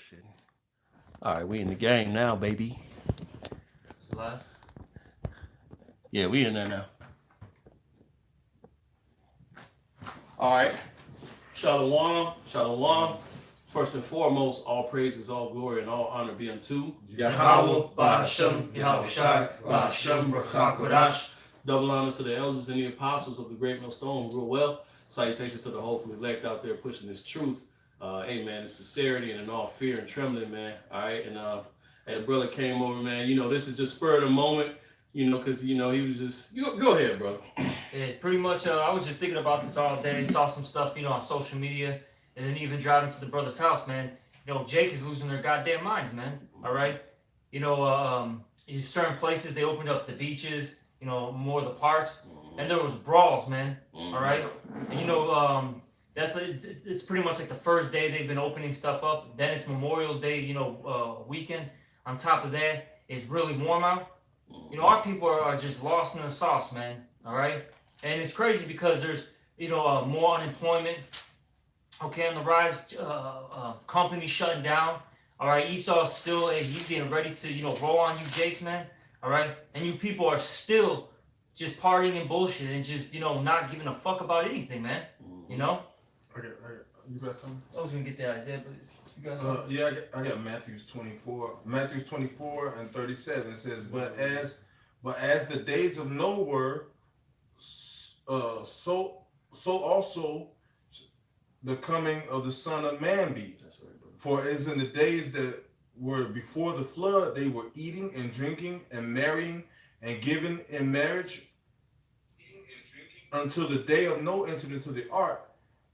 bullshitting. All right, we in the game now, baby. It's live. Yeah, we in there now. All right. Shalom, shalom. First and foremost, all praises, all glory, and all honor be unto Yahweh, Bahashem, Yahushai, Bahashem, Rachakodash. Double honors to the elders and the apostles of the great millstone. Real well. Salutations to the hopeful elect out there pushing this truth. Amen. In sincerity and in all fear and trembling, man. All right. And the brother came over, man. You know, this is just spur of the moment. You know, because you know he was just. Go ahead, brother. Yeah, pretty much. I was just thinking about this all day. Saw some stuff, on social media, and then even driving to the brother's house, man. Jake is losing their goddamn minds, man. All right. In certain places they opened up the beaches, more of the parks, and there was brawls, man. All right. And it's pretty much like the first day they've been opening stuff up. Then it's Memorial Day, weekend. On top of that, it's really warm out. Our people are just lost in the sauce, man. All right, and it's crazy because there's more unemployment. Okay, on the rise. Companies shutting down. All right, Esau's still he's getting ready to roll on you, Jakes, man. All right, and you people are still just partying and bullshit and just not giving a fuck about anything, man. Okay. You got something? I was gonna get that, Isaiah, but you got something. Yeah, I got Matthews 24. Matthews 24 and 37 says, but as the days of Noah were, so also the coming of the Son of Man be. That's right, brother. For as in the days that were before the flood, they were eating and drinking and marrying and giving in marriage until the day of Noah entered into the ark,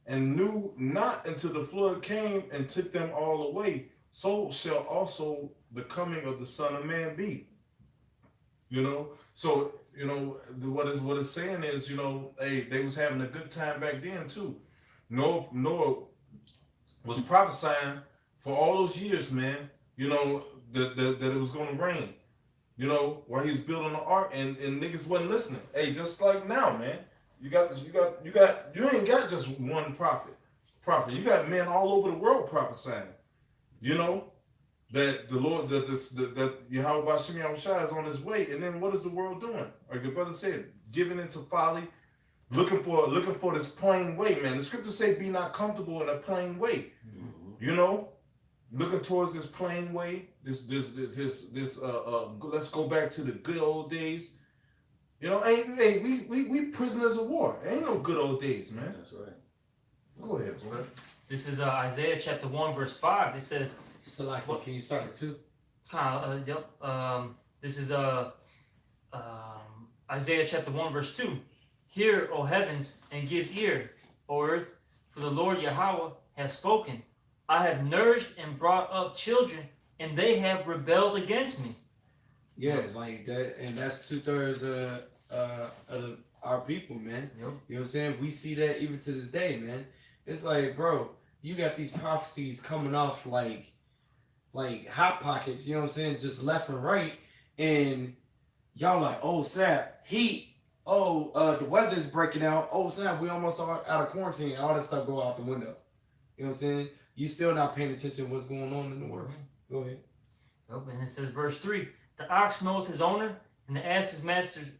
and knew not until the flood came and took them all away. So shall also the coming of the Son of Man be. So what it's saying is, hey, they was having a good time back then too. Noah was prophesying for all those years, man. That it was going to rain. While he was building the ark, and niggas wasn't listening. Hey, just like now, man. You got this. You ain't got just one prophet. You got men all over the world prophesying. That the Lord, that Yahweh Bashem Yahushua is on his way, and then what is the world doing? Like the brother said, giving into folly, looking for this plain way, man. The scriptures say, "Be not comfortable in a plain way." Looking towards this plain way. This. Let's go back to the good old days. Hey, we prisoners of war. Ain't no good old days, man. That's right. Go ahead, bro. This is Isaiah chapter 1 verse 5. It says. Salaki, can you start it too? Yep. This is Isaiah chapter 1 verse 2. Hear, O heavens, and give ear, O earth, for the Lord Yahweh has spoken. I have nourished and brought up children, and they have rebelled against me. Yeah, like that, and that's 2/3 of our people, man. Yep. You know what I'm saying? We see that even to this day, man. It's like, bro, you got these prophecies coming off like hot pockets, you know what I'm saying, just left and right, and y'all like, oh snap, heat, the weather's breaking out, oh snap, we almost out of quarantine, all that stuff go out the window. You know what I'm saying? You still not paying attention to what's going on in the world. Go ahead. Yep. And it says verse 3, the ox knoweth his owner, and the ass his master's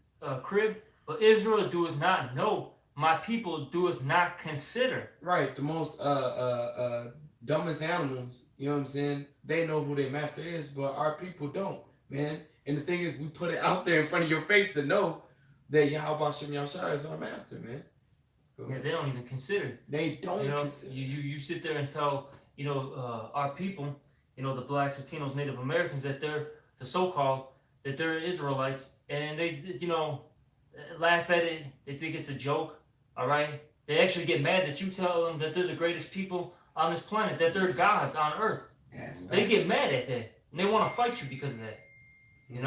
crib, but Israel doeth not know, my people doeth not consider. Right, the most dumbest animals, you know what I'm saying? They know who their master is, but our people don't, man. And the thing is, we put it out there in front of your face to know that Yahweh Bashem Yahushua is our master, man. Yeah, they don't even consider. They don't consider. You sit there and tell, our people, the blacks, Latinos, Native Americans, that they're the so-called, that they're Israelites, and they, laugh at it. They think it's a joke, all right? They actually get mad that you tell them that they're the greatest people on this planet, that they're gods on earth. Yes, They get mad at that, and they want to fight you because of that, That's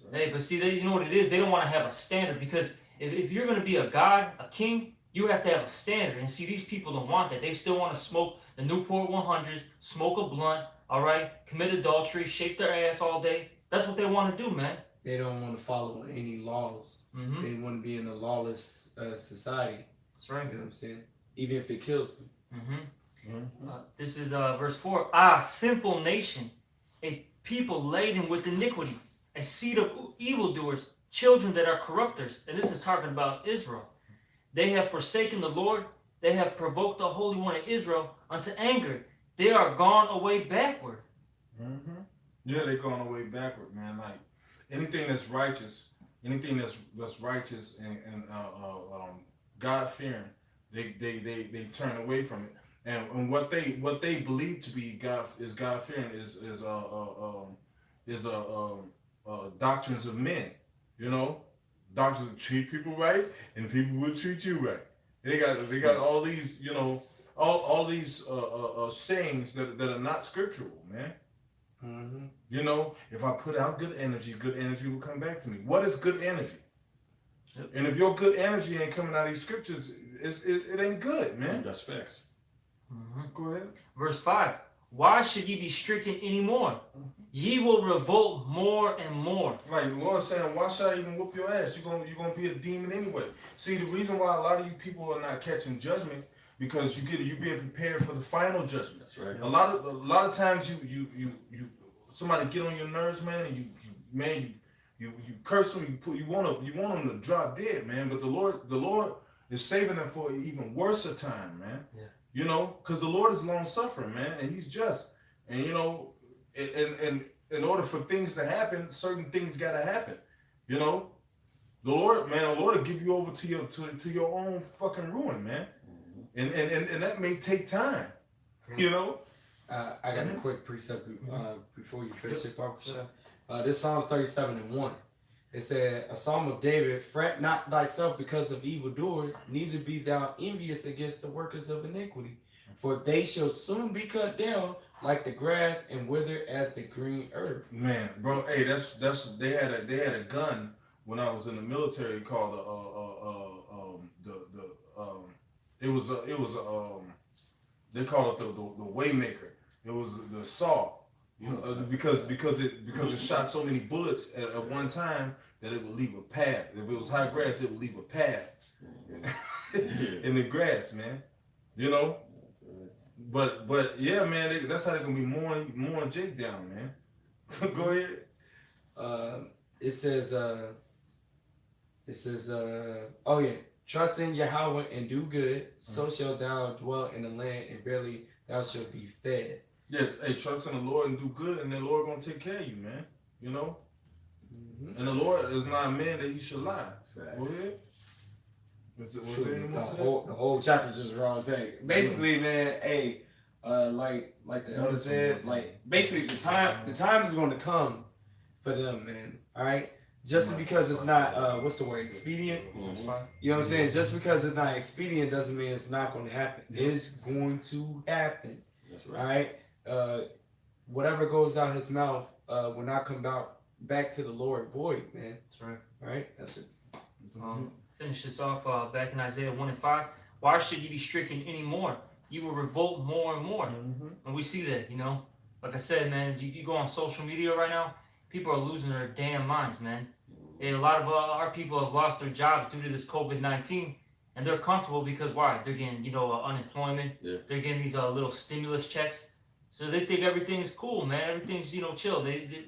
right. Hey, but see, you know what it is? They don't want to have a standard, because if you're going to be a god, a king, you have to have a standard. And see, these people don't want that. They still want to smoke the Newport 100s, smoke a blunt, all right, commit adultery, shake their ass all day. That's what they want to do, man. They don't want to follow any laws. Mm-hmm. They want to be in a lawless society. That's right. You know what I'm saying? Even if it kills them. Mm-hmm. Mm-hmm. This is verse 4. Ah, sinful nation, a people laden with iniquity, a seed of evildoers, children that are corrupters. And this is talking about Israel. They have forsaken the Lord. They have provoked the Holy One of Israel unto anger. They are gone away backward. Mm-hmm. Yeah, they're going away backward, man. Like anything that's righteous, anything that's righteous and God fearing, they turn away from it. And what they believe to be God fearing is doctrines of men. You know, doctrines that treat people right, and people will treat you right. They got all these, you know, all these sayings that are not scriptural, man. Mm-hmm. You know, if I put out good energy will come back to me. What is good energy? Yep. And if your good energy ain't coming out of these scriptures, it ain't good, man. That's facts. Mm-hmm. Go ahead. Verse 5. Why should ye be stricken anymore? Ye will revolt more and more. Like the Lord saying, why should I even whoop your ass? You're gonna be a demon anyway. See, the reason why a lot of you people are not catching judgment because you being prepared for the final judgment. That's right. A lot of times you somebody get on your nerves, man, and you curse them, you want them to drop dead, man. But the Lord is saving them for an even worse a time, man. Yeah. You know, because the Lord is long suffering, man, and He's just. And you know, and in order for things to happen, certain things gotta happen. You know, the Lord will give you over to your own fucking ruin, man. And that may take time. You know. I got a quick precept before you finish it, Papa Shah. This Psalms 37:1. It said, a psalm of David, fret not thyself because of evildoers, neither be thou envious against the workers of iniquity. For they shall soon be cut down like the grass and wither as the green herb. Man, bro, hey, that's they had a gun when I was in the military called they call it the Waymaker. It was the saw. Because it shot so many bullets at one time that it would leave a path. If it was high grass, it would leave a path in the grass, man. You know. But yeah, man, that's how they're gonna be mowing Jake down, man. Go ahead. It says, oh yeah, trust in Yahweh and do good, so shalt thou dwell in the land, and verily thou shalt be fed. Yeah, hey, trust in the Lord and do good, and the Lord gonna take care of you, man. You know? Mm-hmm. And the Lord is not a man that He should lie. Facts. Go ahead. The whole chapter is just wrong saying. Basically, man, hey, like the elder said, like basically the time is going to come for them, man. All right, just because it's not what's the word, expedient. Mm-hmm. You know what I'm saying? Just because it's not expedient doesn't mean it's not going to happen. It's going to happen. That's All right. Whatever goes out his mouth will not come back to the Lord void, man. That's right. All right, that's it. Finish this off back in Isaiah 1:5. Why should ye be stricken anymore? You will revolt more and more. Mm-hmm. And we see that, you know. Like I said, man, you go on social media right now, people are losing their damn minds, man. And a lot of our people have lost their jobs due to this COVID-19, and they're comfortable because why? They're getting, unemployment. Yeah. They're getting these little stimulus checks, so they think everything's cool, man. Everything's chill. They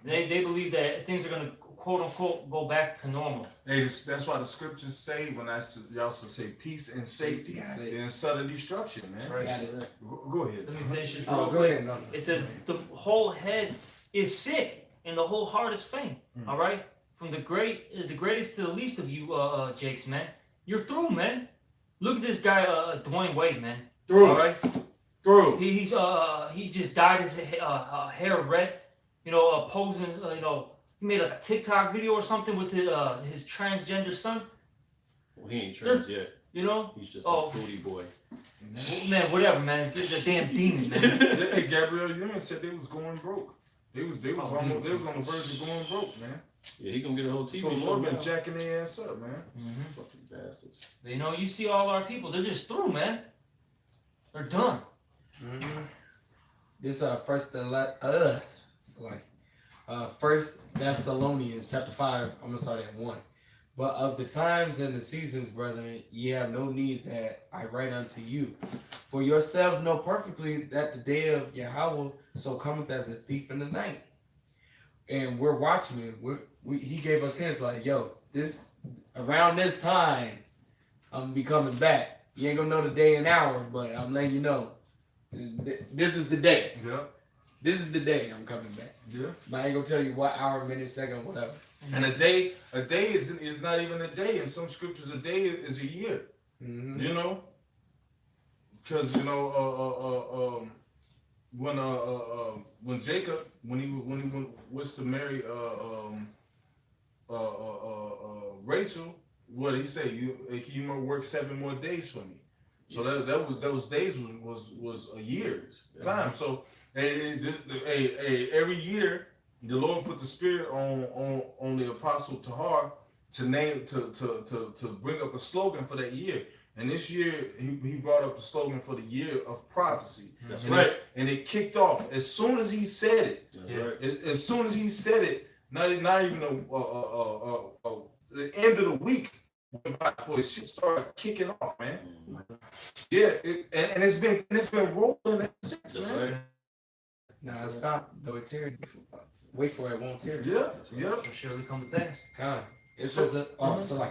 believe that things are gonna quote unquote go back to normal. Hey, that's why the scriptures say when they also say peace and safety and sudden destruction, man. That's right. Go ahead. Let me finish this. Oh, real go quick. ahead. No. It says the whole head is sick and the whole heart is faint. All right, from the greatest to the least of you, Jakes, man. You're through, man. Look at this guy, Dwayne Wade, man. Through. All right. Through. He just dyed his hair red. Posing. He made like a TikTok video or something with his transgender son. Well, he ain't trans yet. He's just a booty boy. Man, whatever, man. Get the damn demon, man. Hey, Gabrielle Union said they was going broke. They was on the verge of going broke, man. Yeah, he gonna get a whole TV So the show. Lord been now. jacking their ass up, man. Mm-hmm. Fucking bastards. You see all our people. They're just through, man. They're done. Mm-hmm. This First Thessalonians chapter 5. I'm gonna start at 1. But of the times and the seasons, brethren, ye have no need that I write unto you. For yourselves know perfectly that the day of Yahweh so cometh as a thief in the night. And we're watchmen. He gave us hints like, yo, this around this time, I'm gonna be coming back. You ain't gonna know the day and hour, but I'm letting you know. This is the day. Yeah. This is the day I'm coming back. Yeah. But I ain't gonna tell you what hour, minute, second, whatever. And a day is not even a day. In some scriptures, a day is a year. Mm-hmm. You know, because when Jacob when he was to marry Rachel, what did he say? You might work 7 more days for me. So those days was a year's time. So every year the Lord put the spirit on the apostle Tahar to bring up a slogan for that year. And this year he brought up the slogan for the year of prophecy. That's and right. And it kicked off as soon as he said it. That's right. As soon as he said it, not even the end of the week went by before his shit started kicking off, man. Yeah, and it's been rolling ever since, That's man. right. Nah, stop. Though it tear. Wait for it, won't tear. Yeah, yeah. For surely come to pass. God. It says no. So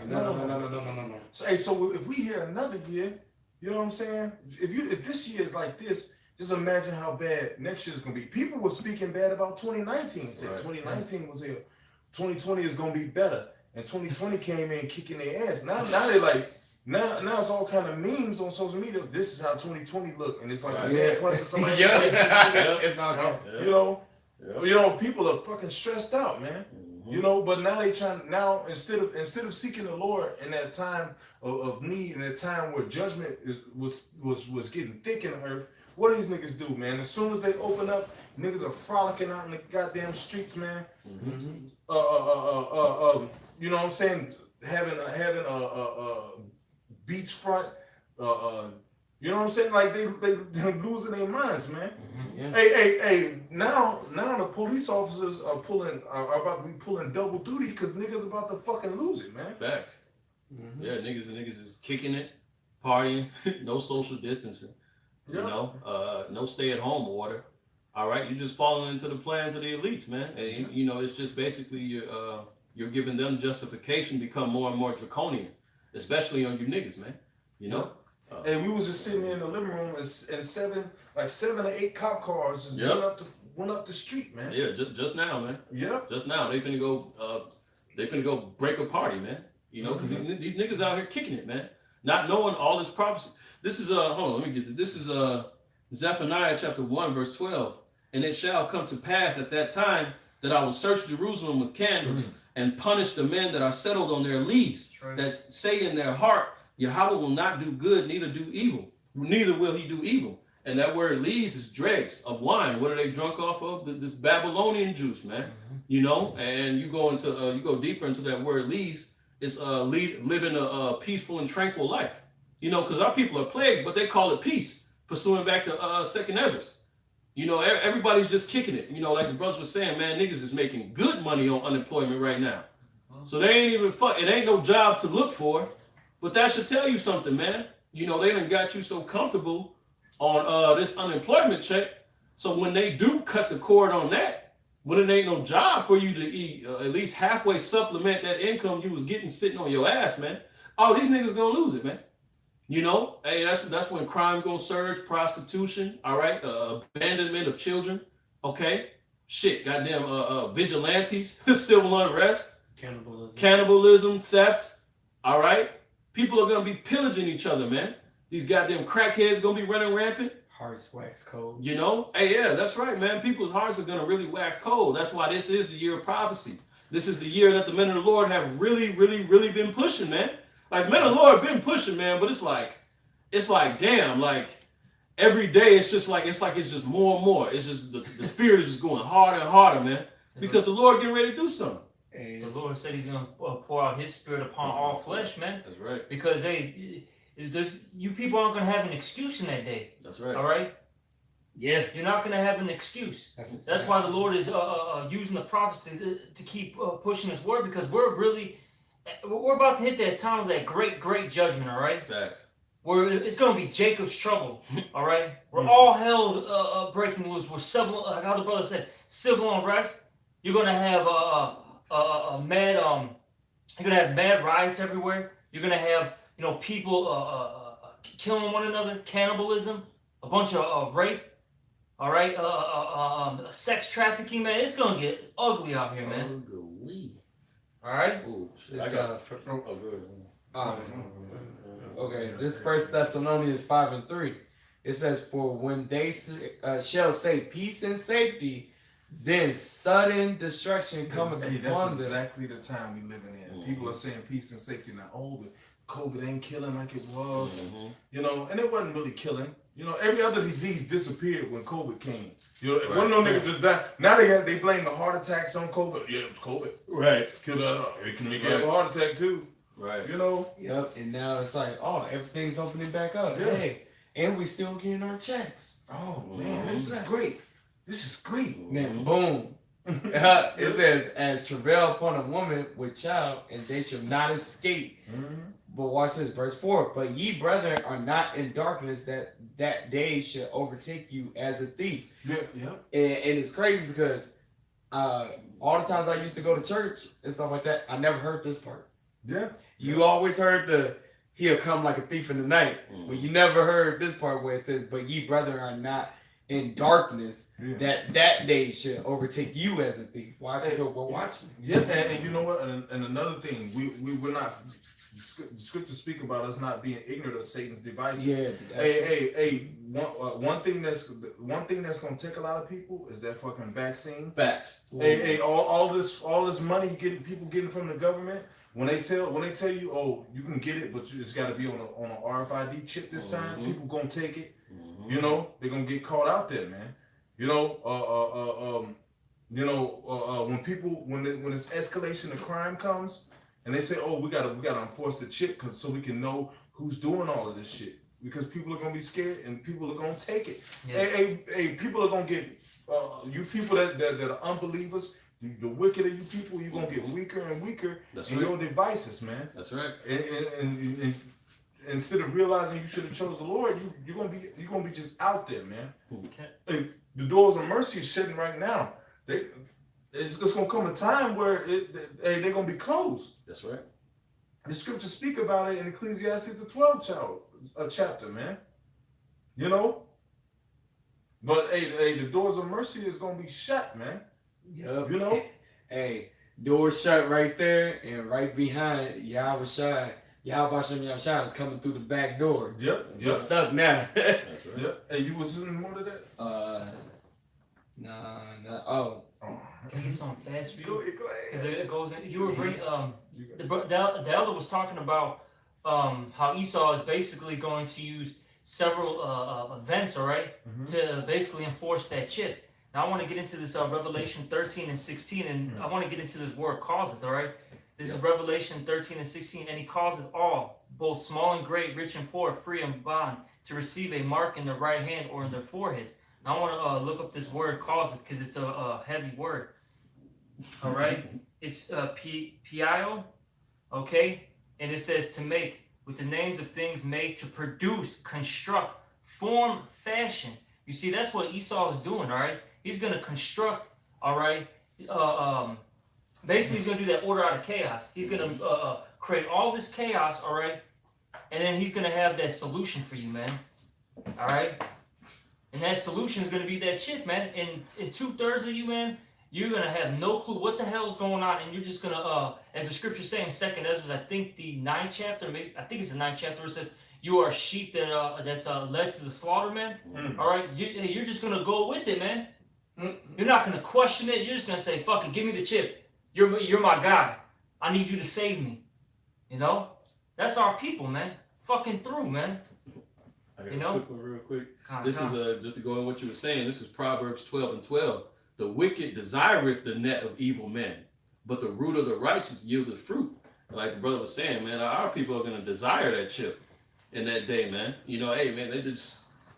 if we hear another year, you know what I'm saying? If this year is like this, just imagine how bad next year is gonna be. People were speaking bad about 2019. Said 2019 was here. 2020 is gonna be better, and 2020 came in kicking their ass. Now they like now it's all kind of memes on social media. This is how 2020 look, and it's like a man punching somebody. It's not good. You know, people are fucking stressed out, man. You know, but now they instead of seeking the Lord in that time of need, in that time where judgment was getting thick in the earth, what do these niggas do, man? As soon as they open up, niggas are frolicking out in the goddamn streets, man. Mm-hmm. You know what I'm saying? Having a beachfront, you know what I'm saying? Like they're losing their minds, man. Yeah. Hey! Now the police officers are about to be pulling double duty because niggas about to fucking lose it, man. Facts. Mm-hmm. Yeah, niggas is kicking it, partying, no social distancing. You know, no stay-at-home order. All right, you're just falling into the plans of the elites, man. And you know, it's just basically you're giving them justification to become more and more draconian, especially on you niggas, man. You know. And we was just sitting there in the living room, and 7 or 8 cop cars just went up the street, man. Yeah, just now, man. Yeah. Just now, they finna go break a party, man. You know, because these niggas out here kicking it, man. Not knowing all this prophecy. This is hold on, let me get this. This is Zephaniah chapter 1, verse 12. And it shall come to pass at that time that I will search Jerusalem with candles and punish the men that are settled on their lees, that say in their heart, Yahweh will not do good, neither do evil. Neither will he do evil. And that word lees is dregs of wine. What are they drunk off of? This Babylonian juice, man. You know, and you go deeper into that word lees. It's living a peaceful and tranquil life. You know, because our people are plagued, but they call it peace. Pursuing back to 2nd Ezra. You know, everybody's just kicking it. You know, like the brothers were saying, man, niggas is making good money on unemployment right now. So they ain't even it ain't no job to look for. But that should tell you something, man. You know, they done got you so comfortable on this unemployment check. So when they do cut the cord on that, when it ain't no job for you to eat, at least halfway supplement that income you was getting sitting on your ass, man. Oh, these niggas gonna lose it, man. You know, hey, that's when crime gonna surge, prostitution, all right, abandonment of children, okay, shit, goddamn, vigilantes, civil unrest, cannibalism, theft, all right. People are gonna be pillaging each other, man. These goddamn crackheads gonna be running rampant. Hearts wax cold. You know, hey, yeah, that's right, man. People's hearts are gonna really wax cold. That's why this is the year of prophecy. This is the year that the men of the Lord have really, really, really been pushing, man. Like men of the Lord been pushing, man. But it's like, damn, like every day it's just more and more. It's just the spirit is just going harder and harder, man. Because the Lord getting ready to do something. The Lord said he's going to pour out his spirit upon all flesh, man. That's right. Because you people aren't going to have an excuse in that day. That's right. All right? Yeah. You're not going to have an excuse. That's why the Lord is using the prophets to keep pushing his word, because we're really we're about to hit that time of that great judgment, all right? Facts. Where it's going to be Jacob's trouble, all right? Where all hell's breaking loose. Where civil, like how the brother said, civil unrest. You're going to have mad, you're going to have mad riots everywhere. You're going to have, people killing one another, cannibalism, a bunch of rape, all right? Sex trafficking, man. It's going to get ugly out here, man. All right? Ooh, shit. It's, good. Okay, this First Thessalonians 5:3. It says, "For when they shall say peace and safety, then sudden destruction cometh Hey, upon that's them." exactly the time we living in. People are saying peace and safety now. Oh, the COVID ain't killing like it was, and it wasn't really killing. Every other disease disappeared when COVID came. It wasn't no nigga just died. Now they blame the heart attacks on COVID. Yeah, it was COVID. Right. Killed it can make you have a heart attack too. Right. Yep, and now it's like, oh, everything's opening back up. Yeah. Hey, and we still getting our checks. Oh man, this is great. This is great. Then boom. It says, "As travail upon a woman with child, and they shall not escape." But watch this, verse 4. "But ye, brethren, are not in darkness, that day shall overtake you as a thief." Yeah. And it's crazy because all the times I used to go to church and stuff like that, I never heard this part. Yeah. You always heard "he'll come like a thief in the night," but you never heard this part where it says, "But ye, brethren, are not in darkness, that day should overtake you as a thief." Why? Because we're watching. Yeah, and you know what? And another thing, we're not. The scriptures speak about us not being ignorant of Satan's devices. Yeah. One thing that's gonna take a lot of people is that fucking vaccine. Facts. All this money people getting from the government. When they tell you, oh, you can get it, but it's got to be on a RFID chip this time. People gonna take it. They're gonna get caught out there, man. When this escalation of crime comes, and they say, oh, we gotta enforce the chip so we can know who's doing all of this shit, because people are gonna be scared and people are gonna take it. Yeah. People are gonna get you people that are unbelievers. The wickeder you people, you're gonna get weaker and weaker your devices, man. That's right. And instead of realizing you should have chose the Lord, you're gonna be just out there, man. And the doors of mercy is shutting right now. It's gonna come a time where they're gonna be closed. That's right. The scriptures speak about it in Ecclesiastes the 12th chapter, man. But the doors of mercy is gonna be shut, man. Yep. Hey, door shut right there, and right behind Yahweh Shai is coming through the back door. Yep. You're stuck now. That's right. Yep. Hey, you was doing more to that? Nah. Oh. Can I get something fast for you? Go ahead. Because it goes in. You were bringing the elder was talking about how Esau is basically going to use several events, all right, to basically enforce that chip. Now I want to get into this Revelation 13 and 16, and I want to get into this word "causeth." All right, this is Revelation 13 and 16, and he causeth all, both small and great, rich and poor, free and bond, to receive a mark in their right hand or in their foreheads. Now I want to look up this word "causeth" because it's a heavy word. All right, it's pio, okay, and it says to make, with the names of things made, to produce, construct, form, fashion. You see, that's what Esau is doing. All right. He's going to construct, all right, basically he's going to do that order out of chaos. He's going to create all this chaos, all right, and then he's going to have that solution for you, man, all right? And that solution is going to be that chip, man, and 2/3 of you, man, you're going to have no clue what the hell is going on, and you're just going to, as the scripture says in 2nd Ezra, I think the 9th chapter, I think it's the 9th chapter, it says, you are sheep that's led to the slaughter, man, all right? You're just going to go with it, man. You're not going to question it. You're just going to say, fuck it, give me the chip. You're my God. I need you to save me. That's our people, man. Fucking through, man. I got a quick one real quick. This is just to go on what you were saying. This is Proverbs 12 and 12. The wicked desireth the net of evil men, but the root of the righteous yieldeth fruit. Like the brother was saying, man, our people are going to desire that chip in that day, man. Hey, man,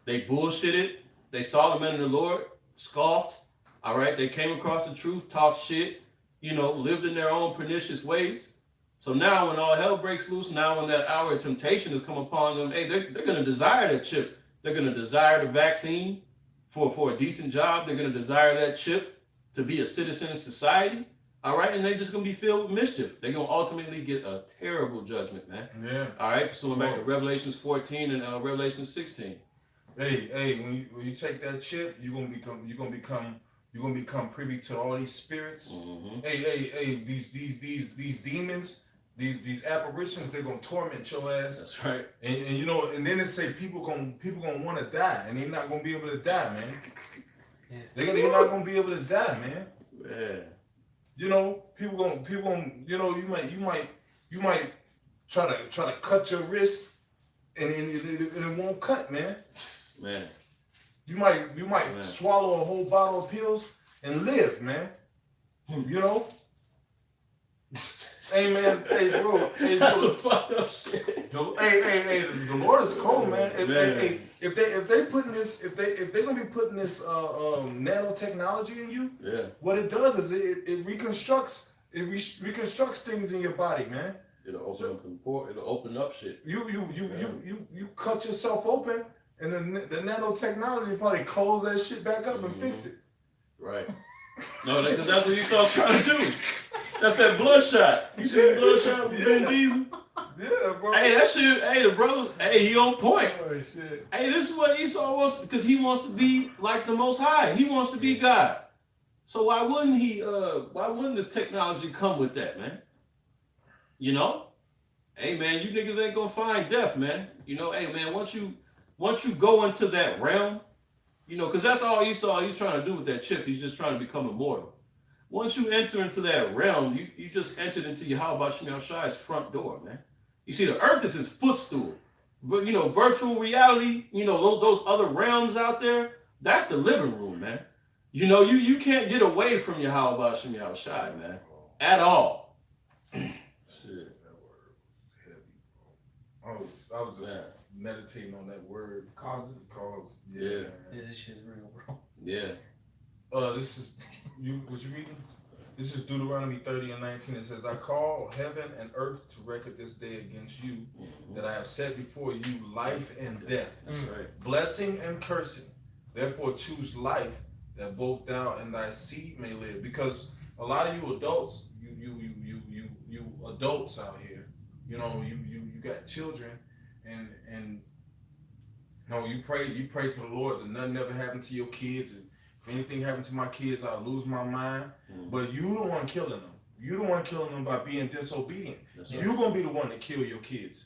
they bullshitted. They saw the man of the Lord, scoffed. All right, they came across the truth, talked shit, lived in their own pernicious ways. So now when all hell breaks loose, now when that hour of temptation has come upon them, hey, they're going to desire that chip. They're going to desire the vaccine for a decent job. They're going to desire that chip to be a citizen in society. All right. And they're just going to be filled with mischief. They're going to ultimately get a terrible judgment, man. Yeah. All right. So we're back to Revelations 14 and Revelation 16. Hey, when you take that chip, you're gonna become privy to all these spirits. Mm-hmm. Hey, these demons, these apparitions, they're gonna torment your ass. That's right. And you know, and then they say people gonna want to die, and they're not gonna be able to die, man. Yeah. They're not gonna be able to die, man. Yeah. You know, people gonna, you know, you might try to cut your wrist, and it won't cut, man. Man. You might Man. swallow a whole bottle of pills and live, man. You know? Hey, man. Hey, bro. Hey, That's bro. some fucked up shit. The Lord is cold, man. Man. If they're gonna be putting this nanotechnology in you, Yeah. what it does is it reconstructs things in your body, man. It'll open up the port. It'll open up shit. You cut yourself open, and the nanotechnology probably close that shit back up and fix it. Right. No, because that's what Esau's trying to do. That's that bloodshot. You see the bloodshot with Vin Diesel? Yeah, bro. Hey, that shit. Hey, the brother. Hey, he on point. Oh, shit. Hey, this is what Esau wants, because he wants to be like the Most High. He wants to be God. So why wouldn't he? Why wouldn't this technology come with that, man? You know? Hey, man, you niggas ain't gonna find death, man. You know? Hey, man, once you go into that realm, you know, because that's all Esau he's trying to do with that chip. He's just trying to become immortal. Once you enter into that realm, you just entered into Yahweh Shem Yahshua's front door, man. You see, the earth is his footstool. But, you know, virtual reality, you know, those other realms out there, that's the living room, man. You know, you can't get away from Yahweh Shem Yahushai, man, at all. Shit. That word was heavy, bro. I was just meditating on that word. Causes. Yeah. Yeah. Man. Yeah, this shit's real, bro. Yeah. This is was you reading? This is Deuteronomy 30:19. It says, I call heaven and earth to record this day against you, that I have set before you life and death, That's right. blessing and cursing. Therefore choose life, that both thou and thy seed may live. Because a lot of you adults, you adults out here, you know, you got children, and you know, you pray to the Lord that nothing ever happened to your kids, and if anything happened to my kids, I'll lose my mind. But you the one killing them. You the one killing them by being disobedient. That's right. You're gonna be the one to kill your kids.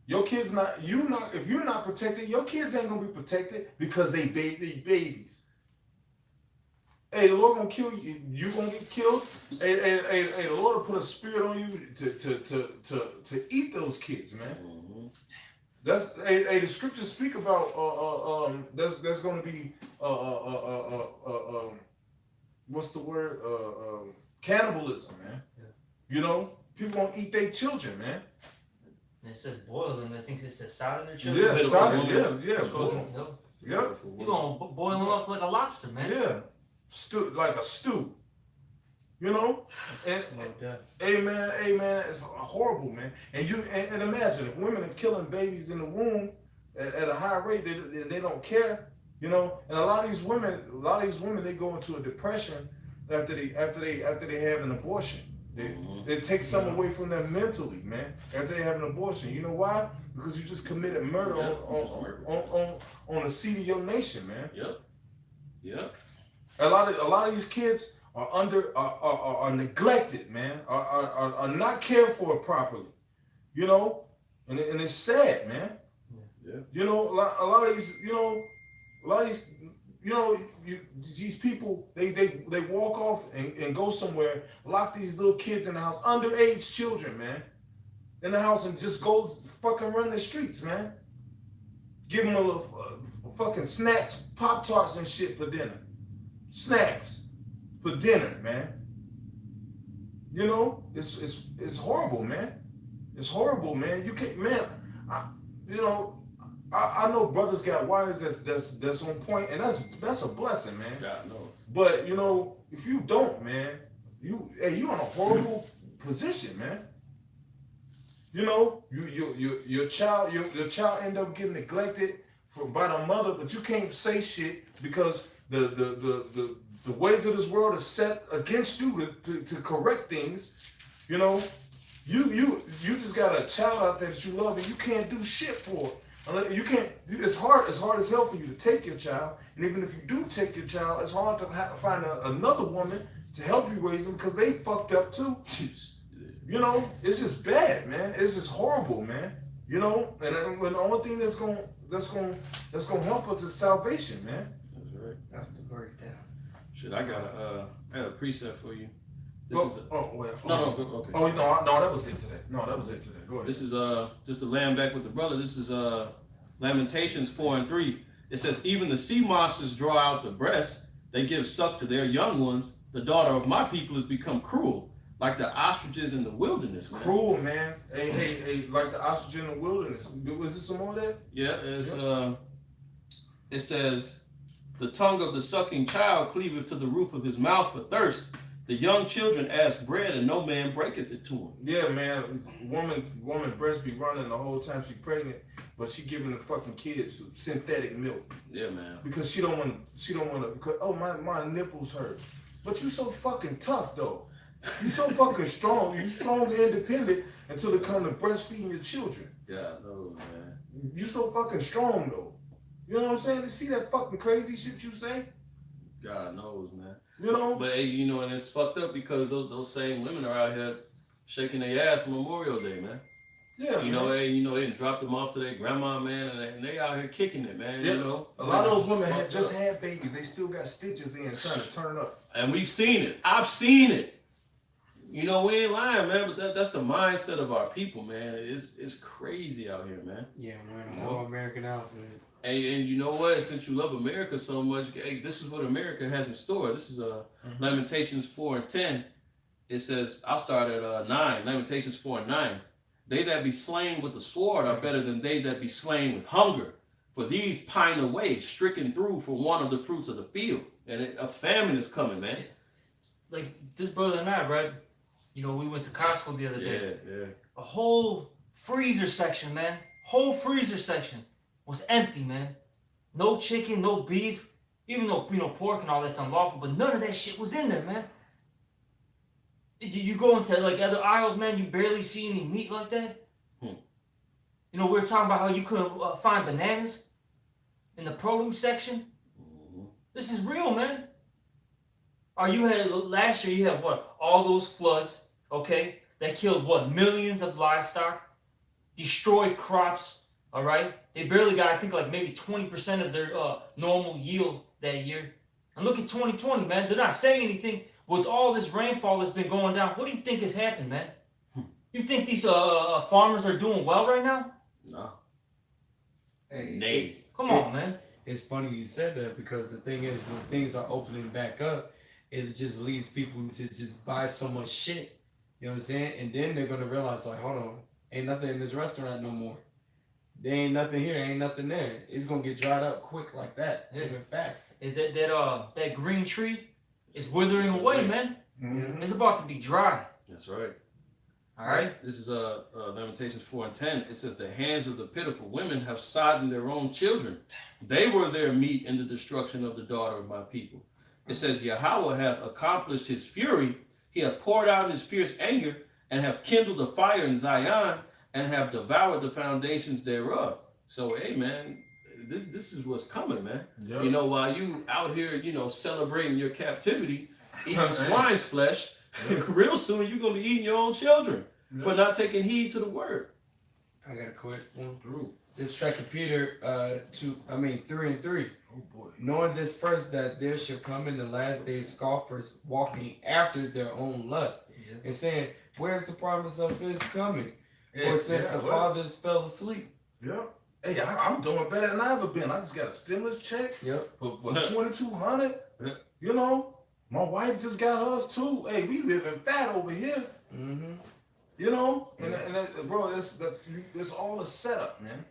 Your kids if you're not protected, your kids ain't gonna be protected because they babies. Hey, the Lord gonna kill you. You gonna get killed. Hey, the Lord will put a spirit on you to eat those kids, man. That's the scriptures speak about there's going to be what's the word, cannibalism, man. Yeah. You know, people gonna eat their children, man. And it says boil them. I think it says salad their children. Yeah, salad, yeah. You gonna boil them up like a lobster, man. Yeah, stew, like a stew. You know, and hey man, it's horrible, man. And and imagine if women are killing babies in the womb at a high rate, they don't care, you know. And a lot of these women, they go into a depression after they have an abortion. It takes something away from them mentally, man. After they have an abortion, you know why? Because you just committed murder on the seed of your nation, man. Yep. A lot of these kids are neglected, man. Are not cared for properly, you know, and it's sad, man. Yeah. You know, a lot of these, these people, they walk off and go somewhere, lock these little kids in the house, underage children, man, in the house, and just go fucking run the streets, man. Give them a little fucking snacks, Pop-Tarts and shit for dinner. Snacks for dinner, man. You know, it's horrible, man. It's horrible, man. You can't, man. I know brothers got wives that's on point, and that's a blessing, man. God knows. But you know, if you don't, man, you in a horrible position, man. You know, your child end up getting neglected by the mother, but you can't say shit because the ways of this world are set against you to correct things. You know, you just got a child out there that you love and you can't do shit for it. You can't. It's hard as hell for you to take your child, and even if you do take your child, it's hard to find another woman to help you raise them because they fucked up too. You know, it's just bad, man. It's just horrible, man. You know, and the only thing that's gonna help us is salvation, man. That's right. That's the breakdown. Shit, I got a precept for you. This Well, is okay. Oh no, that was it today. No, that was it today. Go ahead. This is just to land back with the brother. This is Lamentations 4:3. It says, even the sea monsters draw out the breast, they give suck to their young ones. The daughter of my people has become cruel, like the ostriches in the wilderness. Man. Cruel, man. Hey, like the ostrich in the wilderness. Was there some more of that? Yeah, it says, the tongue of the sucking child cleaveth to the roof of his mouth for thirst. The young children ask bread, and no man breaketh it to them. Yeah, man. Woman breast be running the whole time she pregnant, but she giving the fucking kids synthetic milk. Yeah, man. Because she don't want to. Because my nipples hurt. But you so fucking tough though. You so fucking strong. You strong and independent until it comes to breastfeeding your children. Yeah, no, man. You so fucking strong though. You know what I'm saying? To see that fucking crazy shit you say. God knows, man. You know. But hey, you know, and it's fucked up because those same women are out here shaking their ass on Memorial Day, man. Yeah, you know, they didn't drop them off to their grandma, man, and they out here kicking it, man. Yeah. You know, a lot of those women just had babies. They still got stitches in trying to turn up. And we've seen it. I've seen it. You know, we ain't lying, man. But that's the mindset of our people, man. It's crazy out here, man. Yeah, man. All American outfit. And you know what? Since you love America so much, hey, this is what America has in store. This is Lamentations 4:10. It says, I'll start at 9. Lamentations 4:9. They that be slain with the sword are better than they that be slain with hunger. For these pine away, stricken through for one of the fruits of the field. And a famine is coming, man. Like this brother and I, right? You know, we went to Costco the other day. Yeah. A whole freezer section, man. Whole freezer section was empty, man. No chicken, no beef, even though, you know, pork and all that's unlawful, but none of that shit was in there, man. You go into like other aisles, man, you barely see any meat like that. You know, we were talking about how you couldn't find bananas in the produce section. This is real, man. You had last year, you had what? All those floods, okay, that killed what? Millions of livestock, destroyed crops, all right? They barely got, I think, like maybe 20% of their normal yield that year. And look at 2020, man. They're not saying anything. With all this rainfall that's been going down, what do you think has happened, man? You think these farmers are doing well right now? No. Hey, Nay. Come on, man. It's funny you said that because the thing is, when things are opening back up, it just leads people to just buy so much shit. You know what I'm saying? And then they're gonna realize, like, hold on, ain't nothing in this restaurant no more. There ain't nothing here, ain't nothing there. It's gonna get dried up quick like that, even fast. That green tree is withering away, man. Mm-hmm. It's about to be dry. That's right. All right. This is Lamentations 4:10. It says, the hands of the pitiful women have sodden their own children. They were their meat in the destruction of the daughter of my people. It says, Yahweh hath accomplished his fury. He hath poured out his fierce anger and have kindled a fire in Zion and have devoured the foundations thereof. So, hey, man, this is what's coming, man. Yep. You know, while you out here, you know, celebrating your captivity, eating swine's flesh, real soon you're going to be eating your own children for not taking heed to the word. I got a quick one. This 2 Peter 3:3. Oh boy. Knowing this first, that there shall come in the last days scoffers walking after their own lust, and saying, where's the promise of his coming? For since the fathers fell asleep. Yep. Hey, I'm doing better than I ever been. I just got a stimulus check for $2,200. You know, my wife just got hers too. Hey, we living fat over here. Mm-hmm. You know, and bro, that's all a setup, man.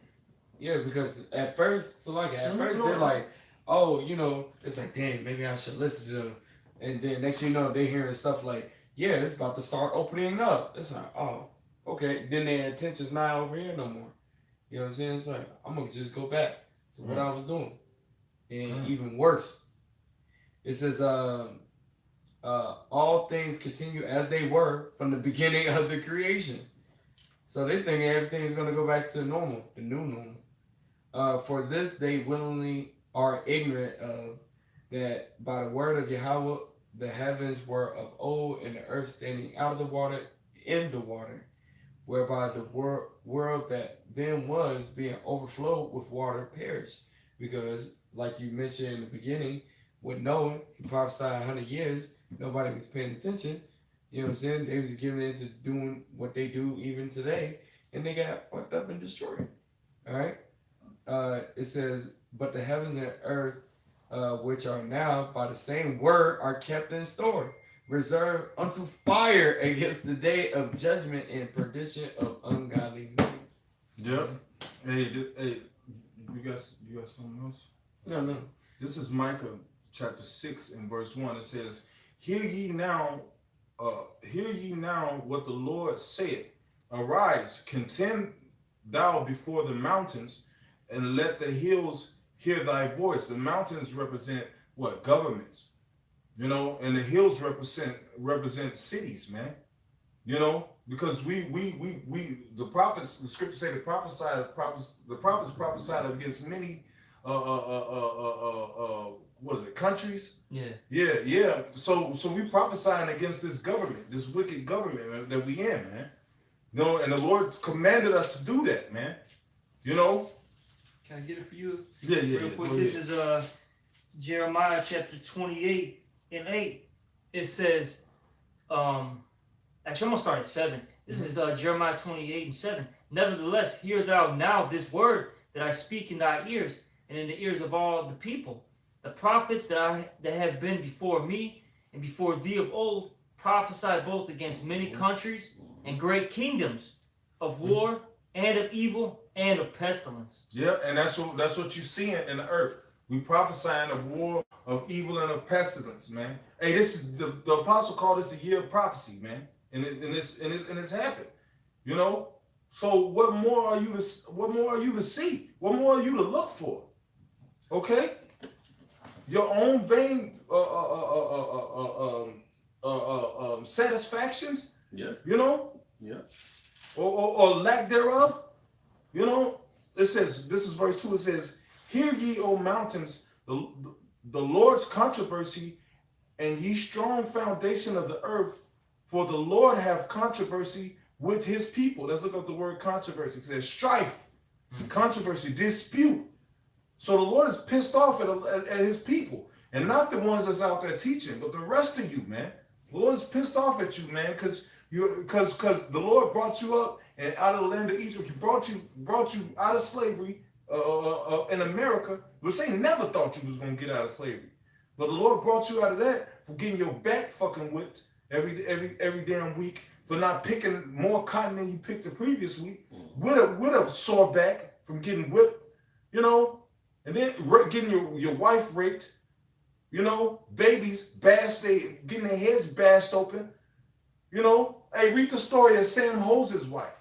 Yeah, because at first they're like, oh, you know, it's like, damn, maybe I should listen to them. And then next thing you know, they hearing stuff like, yeah, it's about to start opening up. It's like, oh, okay, then their attention's not over here no more. You know what I'm saying? It's like, I'm gonna just go back to what I was doing. And even worse, it says, all things continue as they were from the beginning of the creation. So they think everything's gonna go back to normal, the new normal. For this they willingly are ignorant of, that by the word of Yahweh the heavens were of old, and the earth standing out of the water, in the water, whereby the world that then was, being overflowed with water, perished. Because, like you mentioned in the beginning, with Noah, he prophesied 100 years, nobody was paying attention. You know what I'm saying? They was giving into doing what they do even today, and they got fucked up and destroyed. All right? It says, but the heavens and earth, which are now by the same word, are kept in store, reserved unto fire against the day of judgment and perdition of ungodly men. Yep. Hey, you got something else? No. This is Micah chapter 6 and verse 1. It says, Hear ye now what the Lord saith. Arise, contend thou before the mountains, and let the hills hear thy voice. The mountains represent what? Governments. You know, and the hills represent cities, man. You know, because we the prophets, the scriptures say the prophets prophesied against many what is it, countries? Yeah. So we prophesying against this government, this wicked government that we in, man. You know, and the Lord commanded us to do that, man. You know. Can I get it for you? Yeah. Real quick, this is Jeremiah chapter 28 and 8. It says, actually I'm gonna start at 7. This is Jeremiah 28 and 7. Nevertheless, hear thou now this word that I speak in thy ears, and in the ears of all the people. The prophets that have been before me and before thee of old prophesy both against many countries and great kingdoms, of war and of evil and of pestilence. Yeah, and that's what you seeing in the earth. We prophesying of war, of evil, and of pestilence, man. Hey, this is the apostle called this the year of prophecy, man, and it's happened. You know. So what more are you to see? What more are you to look for? Okay. Your own vain satisfactions. Yeah. You know. Yeah. Or lack thereof. You know. It says, this is verse 2. It says, Hear ye, O mountains, the Lord's controversy, and ye strong foundation of the earth, for the Lord hath controversy with his people. Let's look up the word controversy. It says strife, controversy, dispute. So the Lord is pissed off at his people, and not the ones that's out there teaching, but the rest of you, man. The Lord is pissed off at you, man, because the Lord brought you up and out of the land of Egypt. He brought you out of slavery in America, which they never thought you was gonna get out of slavery. But the Lord brought you out of that for getting your back fucking whipped every damn week, for not picking more cotton than you picked the previous week, with a sore back from getting whipped, you know, and then getting your wife raped, you know, babies getting their heads bashed open, you know. Hey, read the story of Sam Hose's wife.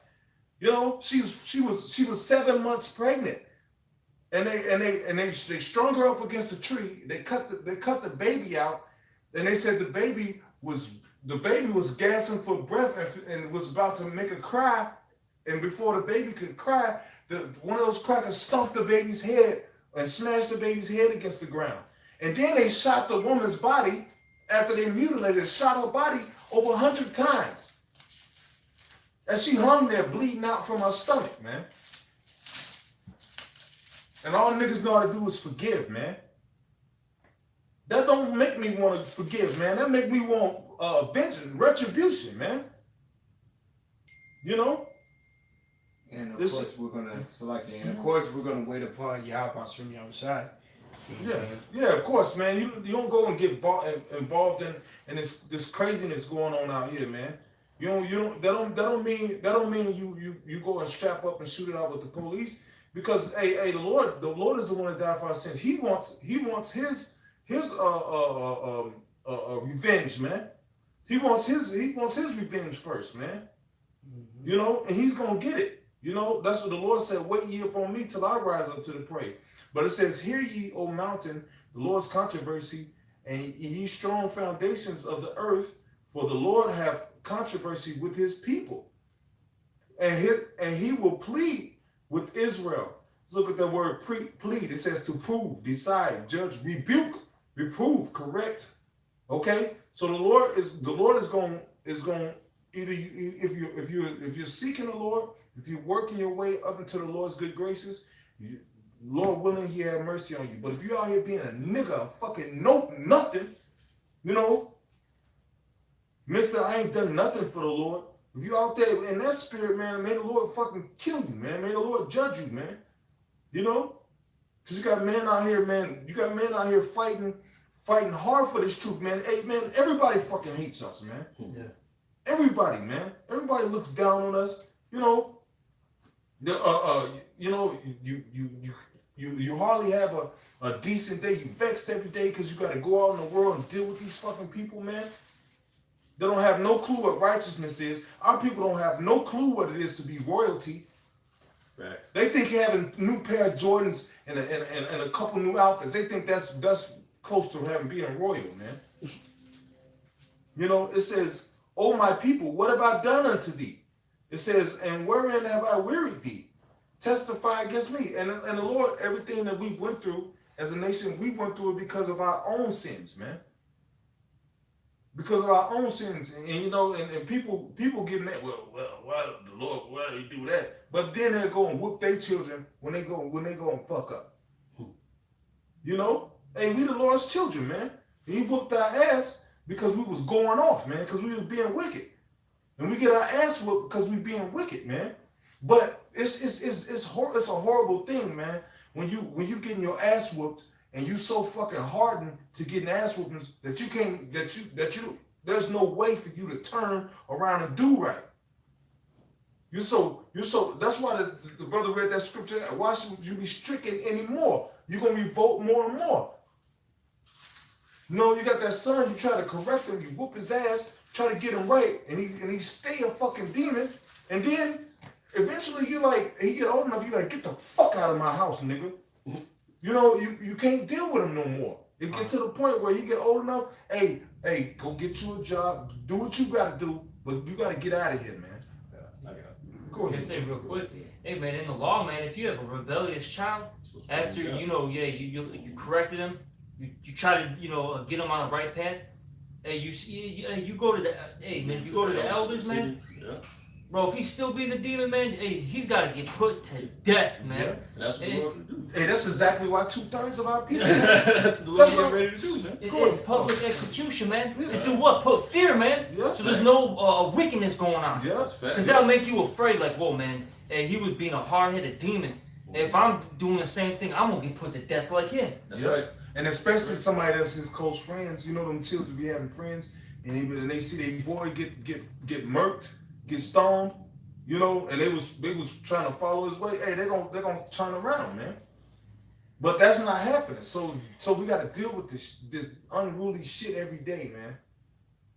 You know, she was 7 months pregnant, and they strung her up against a tree. They cut the baby out, and they said the baby was gasping for breath and was about to make her cry, and before the baby could cry, one of those crackers stumped the baby's head and smashed the baby's head against the ground. And then they shot the woman's body after they mutilated her, shot her body over 100 times. And she hung there bleeding out from her stomach, man. And all niggas know how to do is forgive, man. That don't make me want to forgive, man. That make me want vengeance, retribution, man. You know? And of course we're gonna select it. And of course we're gonna wait upon Yahweh Shem Yahushai. Yeah, of course, man. You don't go and get involved in this craziness going on out here, man. That don't mean you go and strap up and shoot it out with the police, because hey, the Lord is the one that died for our sins. He wants his revenge, man. He wants his revenge first, man. You know, and he's gonna get it. You know, that's what the Lord said, wait ye upon me till I rise up to the prey. But it says, hear ye, O mountain, the Lord's controversy, and ye strong foundations of the earth, for the Lord hath controversy with his people. And he will plead with Israel. Let's look at that word plead. It says to prove, decide, judge, rebuke, reprove, correct. Okay? So the Lord is going either if you're seeking the Lord, if you're working your way up into the Lord's good graces, Lord willing, he have mercy on you. But if you're out here being a nigga, fucking nothing, you know, Mister, I ain't done nothing for the Lord. If you out there in that spirit, man, may the Lord fucking kill you, man. May the Lord judge you, man. You know? Because you got men out here, man. You got men out here fighting hard for this truth, man. Hey, man, everybody fucking hates us, man. Yeah. Everybody, man. Everybody looks down on us. You know, you know, you hardly have a decent day. You vexed every day because you got to go out in the world and deal with these fucking people, man. They don't have no clue what righteousness is. Our people don't have no clue what it is to be royalty. Right. They think having a new pair of Jordans and a couple new outfits, they think that's close to having being royal, man. You know, it says, "O my people, what have I done unto thee?" It says, "And wherein have I wearied thee? Testify against me." And the Lord, everything that we went through as a nation, we went through it because of our own sins, man. Because of our own sins, and you know, and people getting that. Well, why the Lord? Why do he do that? But then they go and whoop their children when they go and fuck up. You know, hey, we the Lord's children, man. He whooped our ass because we was going off, man, because we was being wicked, and we get our ass whooped because we being wicked, man. But it's a horrible thing, man. When you getting your ass whooped. And you so fucking hardened to getting ass whoopings that you can't, there's no way for you to turn around and do right. You're so, that's why the brother read that scripture. Why should you be stricken anymore? You're going to revolt more and more. You know, you got that son, you try to correct him, you whoop his ass, try to get him right, and he stay a fucking demon. And then eventually you're like, he get old enough, you like, get the fuck out of my house, nigga. You know, you can't deal with him no more. It get to the point where you get old enough, hey, go get you a job, do what you gotta do, but you gotta get out of here, man. Yeah, I got it. Go Can I ahead. say real quick? Hey man, in the law, man, if you have a rebellious child, after you corrected him, you try to get him on the right path. Hey, you go to the elders, man. Yeah. Bro, if he's still being a demon, man, hey, he's got to get put to death, man. Yeah. And that's what the Lord will do. Hey, that's exactly why 2/3 of our people. That's what the Lord getting ready to do, man. It's public execution, man. Yeah. To do what? Put fear, man. Yeah. So there's no wickedness going on. Yeah. That's fact. Because that'll make you afraid, like, whoa, man, hey, he was being a hard-headed demon. If I'm doing the same thing, I'm going to get put to death like him. That's Yeah. right. And especially somebody that's his close friends. You know, them children be having friends, and they see their boy get murked, get stoned. You know, and they was trying to follow his way. Hey, they're gonna turn around, man. But that's not happening. So we gotta deal with this unruly shit every day, man.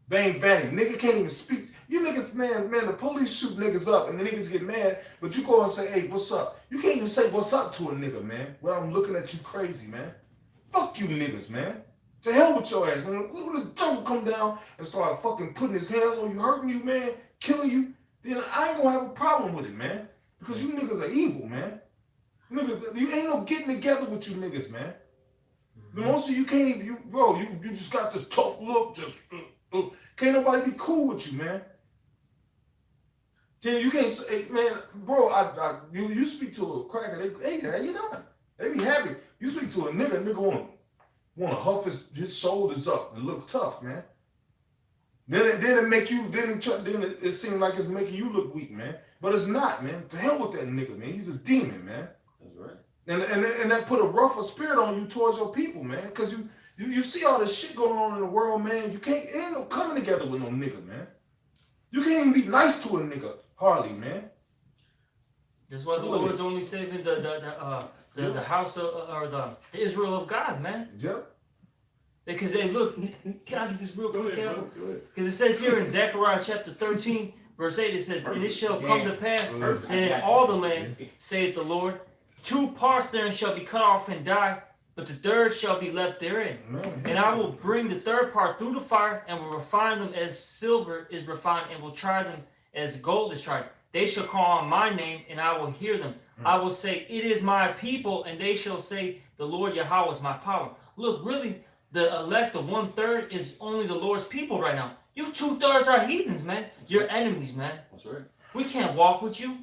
Bang bang, nigga can't even speak. You niggas, man, the police shoot niggas up and the niggas get mad, but you go and say, hey, what's up? You can't even say what's up to a nigga, man. Well, I'm looking at you crazy, man. Fuck you niggas, man. To hell with your ass. When this devil come down and start fucking putting his hands on you, hurting you, man, killing you, then I ain't gonna have a problem with it, man. Because you niggas are evil, man. Niggas, you ain't no getting together with you niggas, man. Most of you can't even, you just got this tough look, can't nobody be cool with you, man. Then you can't say, man, bro, you speak to a cracker, hey, how you doing? They be happy. You speak to a nigga wanna huff his shoulders up and look tough, man. Then it seems like it's making you look weak, man. But it's not, man. To hell with that nigga, man. He's a demon, man. That's right. And that put a rougher spirit on you towards your people, man. Because you see all this shit going on in the world, man. It ain't no coming together with no nigga, man. You can't even be nice to a nigga, hardly, man. That's why the Lord's only saving the house or the Israel of God, man. Yep. Because they look, can I get this real quick, Go Cal? ahead. Because it says here in Zechariah chapter 13, verse 8, it says, and it shall come to pass Perfect. that in all the land, saith the Lord, 2 parts therein shall be cut off and die, but the third shall be left therein. And I will bring the third part through the fire, and will refine them as silver is refined, and will try them as gold is tried. They shall call on my name, and I will hear them. I will say, it is my people, and they shall say, the Lord Yahweh is my power. Look, really, the elect of 1/3 is only the Lord's people right now. You 2/3 are heathens, man. You're enemies, man. That's right. We can't walk with you.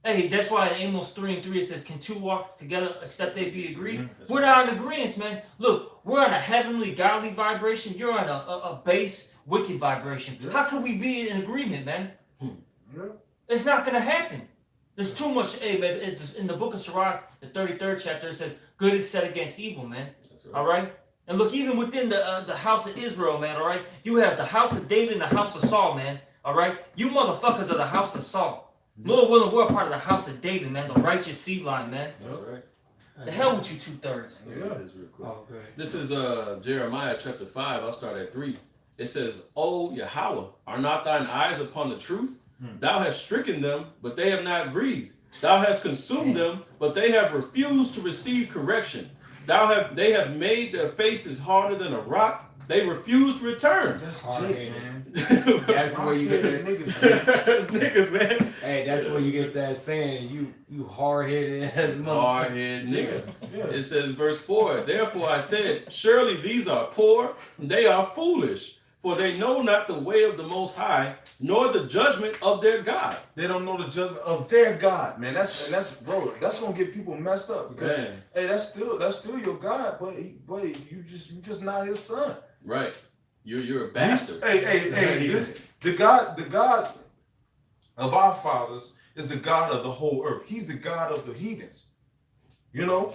Hey, that's why in Amos 3:3 it says, can 2 walk together except they be agreed? We're not in agreement, man. Look, we're on a heavenly, godly vibration. You're on a base, wicked vibration. Yeah. How can we be in agreement, man? Yeah. It's not going to happen. There's too much. Hey, man, in the book of Sirach, the 33rd chapter, it says, good is set against evil, man. That's right. All right? And look, even within the house of Israel, man, all right? You have the house of David and the house of Saul, man. All right? You motherfuckers are the house of Saul. Lord willing, we're a part of the house of David, man. The righteous seed line, man. That's right. The hell with you 2/3. Yeah. Oh, good. This is Jeremiah chapter 5. I'll start at 3. It says, O Yahweh, are not thine eyes upon the truth? Thou hast stricken them, but they have not grieved. Thou hast consumed them, but they have refused to receive correction. They have made their faces harder than a rock. They refuse to return. That's Hard-headed. Jake, man. That's where you get that. Niggas, Niggas, man. Hey, that's where you get that saying. You hard-headed as motherfucker. Hard-headed niggas. Yeah. It says, verse 4, therefore I said, surely these are poor, they are foolish, for they know not the way of the Most High, nor the judgment of their God. They don't know the judgment of their God, man. That's That's gonna get people messed up because Man. hey, that's still your God, but you just not His son. Right. You're a bastard. Hey, the God of our fathers is the God of the whole earth. He's the God of the heathens. You know,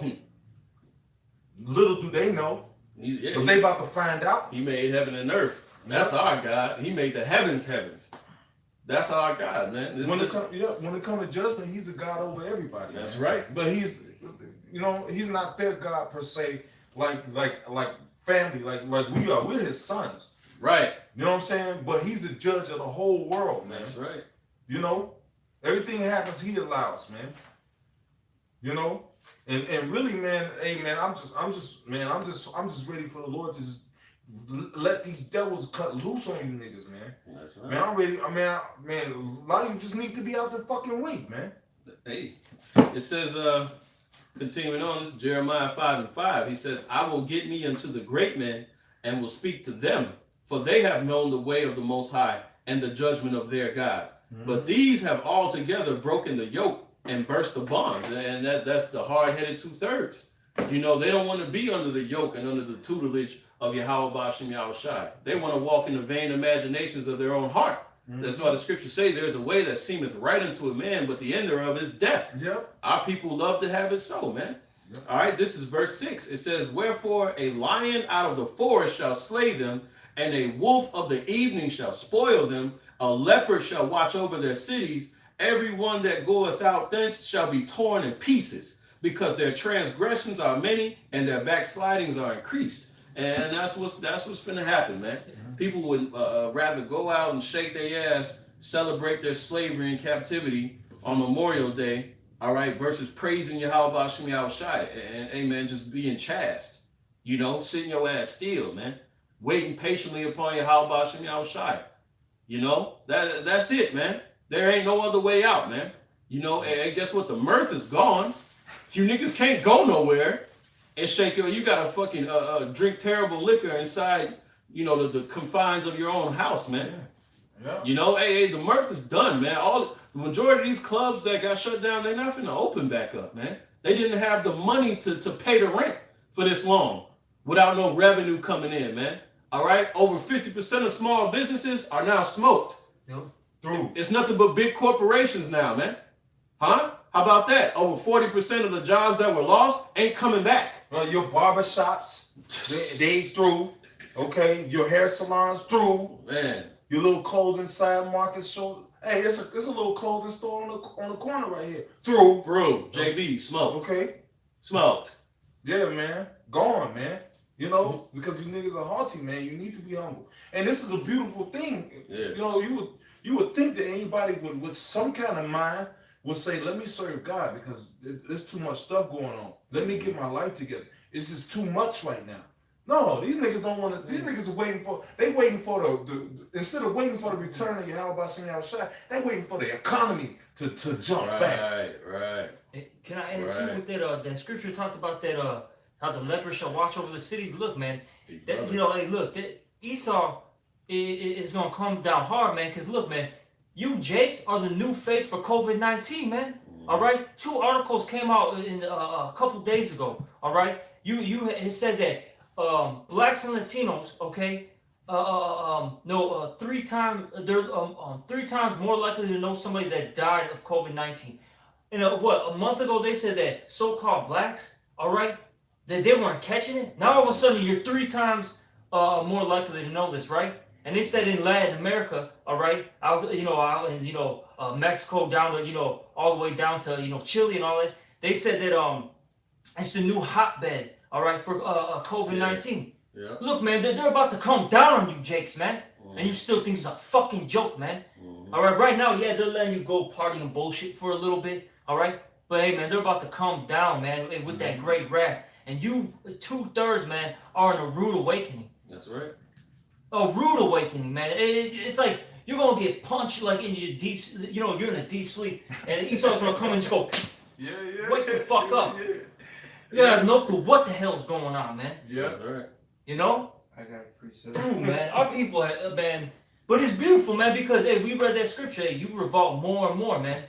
little do they know, but they about to find out. He made heaven and earth. That's our God. He made the heavens. That's our God, man. When it comes to judgment, He's the God over everybody. That's man. right. But He's not their God per se, like family, like we are. We're His sons. Right. You know what I'm saying? But He's the judge of the whole world, man. That's right. You know, everything that happens, He allows, man. You know, and really, man, hey, man, I'm just ready for the Lord to just let these devils cut loose on you niggas, man. That's right. Man, I'm ready. Man, a lot of you just need to be out there fucking wait, man. Hey, it says, continuing on, this is Jeremiah 5:5. He says, I will get me unto the great men and will speak to them, for they have known the way of the Most High and the judgment of their God. But these have altogether broken the yoke and burst the bonds. And that's the hard-headed 2/3. You know, they don't want to be under the yoke and under the tutelage of Yahweh Ba'ashem Yahushai. They want to walk in the vain imaginations of their own heart. That's why the scriptures say there's a way that seemeth right unto a man, but the end thereof is death. Yep. Our people love to have it so, man. Yep. All right, this is verse 6. It says, wherefore a lion out of the forest shall slay them, and a wolf of the evening shall spoil them. A leopard shall watch over their cities. Every one that goeth out thence shall be torn in pieces, because their transgressions are many, and their backslidings are increased. And that's what's finna happen, man. People would rather go out and shake their ass, celebrate their slavery and captivity on Memorial Day, all right, versus praising Yahweh Ba'ashem Yahushai and amen, just being chaste. You know, sitting your ass still, man. Waiting patiently upon Yahweh Ba'ashem Yahushai. You know, that's it, man. There ain't no other way out, man. You know, and guess what? The mirth is gone. You niggas can't go nowhere and shake your, you gotta fucking drink terrible liquor inside, you know, the confines of your own house, man. Yeah. You know, hey, the mirth is done, man. The majority of these clubs that got shut down, they're not finna open back up, man. They didn't have the money to pay the rent for this long without no revenue coming in, man. All right, over 50% of small businesses are now smoked. Yep. Through. It's nothing but big corporations now, man. Huh? How about that? Over 40% of the jobs that were lost ain't coming back. Your barbershops, they through. Okay, your hair salons through. Man, Your little clothing side market show. Hey, it's a little clothing store on the corner right here. Through. bro, JB, smoked. Okay. Smoked. Yeah, man. Gone, man. You know, because you niggas are haughty, man. You need to be humble. And this is a beautiful thing. Yeah. You know, You would think that anybody with some kind of mind would say, let me serve God because there's too much stuff going on. Let me get my life together. It's just too much right now. No, these niggas don't want to. These niggas are waiting for. They waiting for the instead of waiting for the return of Yahweh Shem Shai, they waiting for the economy to jump back. Right. Can I add too with that? That scripture talked about that. How the leper shall watch over the cities. Look, man. That, hey, look. That Esau is gonna come down hard, man. Cause look, man. You Jakes are the new face for COVID-19, man. All right. 2 articles came out in a couple days ago. All right. It said that. Blacks and Latinos, okay, 3 times they're 3 times more likely to know somebody that died of COVID-19. And a month ago they said that so-called blacks, all right, that they weren't catching it. Now all of a sudden you're 3 times more likely to know this, right? And they said in Latin America, all right, out in Mexico down to all the way down to Chile and all that. They said that it's the new hotbed. All right, for COVID-19. Yeah. Look, man, they're about to come down on you, Jakes, man. And you still think it's a fucking joke, man. All right now, yeah, they're letting you go party and bullshit for a little bit. All right, but hey, man, they're about to come down, man, with that great wrath. And you, 2/3, man, are in a rude awakening. That's right. A rude awakening, man. It's like you're gonna get punched like in your deep, you're in a deep sleep, and Esau's gonna come and just go, wake the fuck up. You have no clue what the hell's going on, man. Yeah. That's right. You know? I got a preset. Dude, man, our people, man. But it's beautiful, man, because, hey, we read that scripture. Hey, you revolt more and more, man.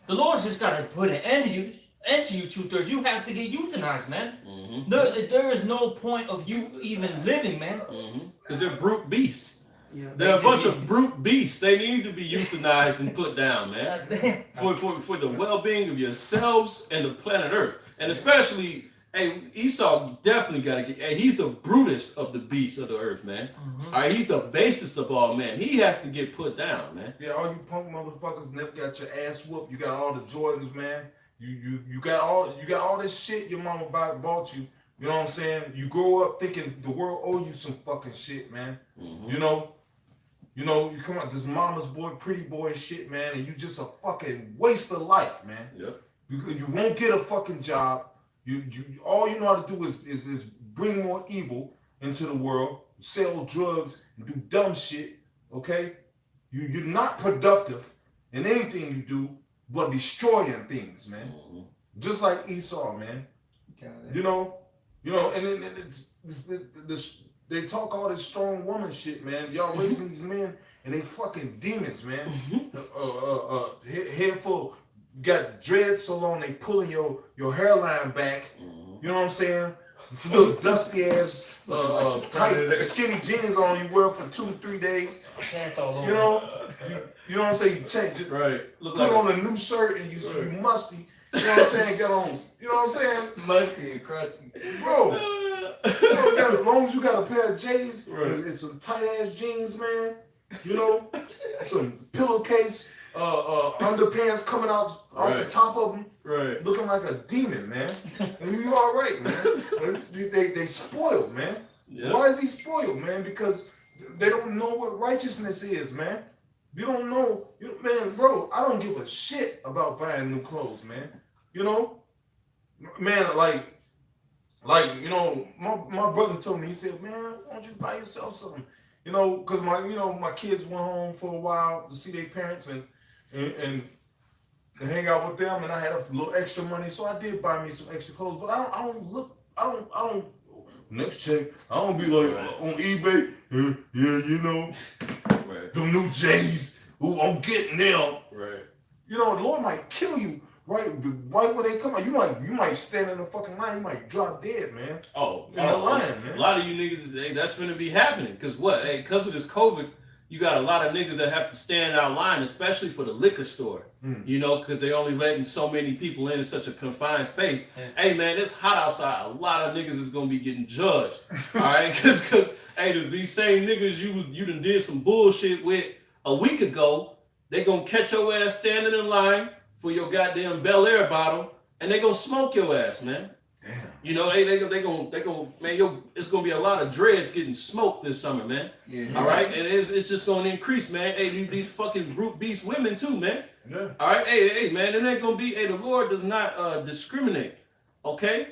The Lord's just got to put an end to you, 2/3. You have to get euthanized, man. There is no point of you even living, man. Because they're brute beasts. Yeah, They're a bunch of brute beasts. They need to be euthanized and put down, man. For the well-being of yourselves and the planet Earth. And especially, hey, Esau definitely got to get, hey, he's the brutest of the beasts of the earth, man. All right, he's the basest of all men. He has to get put down, man. Yeah, all you punk motherfuckers never got your ass whooped. You got all the Jordans, man. You got all this shit your mama bought you. You know what I'm saying? You grow up thinking the world owe you some fucking shit, man. You come out this mama's boy, pretty boy shit, man, and you just a fucking waste of life, man. Yep. You won't get a fucking job. You all you know how to do is bring more evil into the world, sell drugs, and do dumb shit. Okay, you're not productive in anything you do, but destroying things, man. Just like Esau, man. And it's they talk all this strong woman shit, man. Y'all raising these men and they fucking demons, man. Head full. Got dreads so long they pulling your hairline back. You know what I'm saying? Little dusty ass tight skinny jeans on you wear for 2-3 days. Pants all over. You know what I'm saying? You change it. Right. Put on a new shirt and you musty. You know what I'm saying? Get on. You know what I'm saying? Musty and crusty. Bro. As long as you got a pair of J's and some tight ass jeans, man. Some pillowcase. Underpants coming out the top of them, looking like a demon, man. And you all right, man. They spoiled, man. Yep. Why is he spoiled, man? Because they don't know what righteousness is, man. You don't know, man, bro. I don't give a shit about buying new clothes, man. Man, like my brother told me. He said, man, why don't you buy yourself something? Because my kids went home for a while to see their parents and hang out with them, and I had a little extra money, so I did buy me some extra clothes. But I don't next check. I don't be like on eBay. Them new J's. Ooh, I'm getting them. Right. The Lord might kill you right when they come out. You might stand in the fucking line. You might drop dead, man. Oh, in the line, man. A lot of you niggas, that's gonna be happening. Cause what? Hey, cause of this COVID. You got a lot of niggas that have to stand out line, especially for the liquor store, because they only letting so many people in such a confined space. Hey, man, it's hot outside. A lot of niggas is going to be getting judged, all right? Because hey, these same niggas you done did some bullshit with a week ago, they going to catch your ass standing in line for your goddamn Bel Air bottle, and they going to smoke your ass, man. Damn. You know, they gonna man, yo, it's gonna be a lot of dreads getting smoked this summer, man. Yeah. All right, and it's just gonna increase, man. Hey, these fucking brute beast women too, man. Yeah. All right, hey, man, it ain't gonna be. Hey, the Lord does not discriminate. Okay,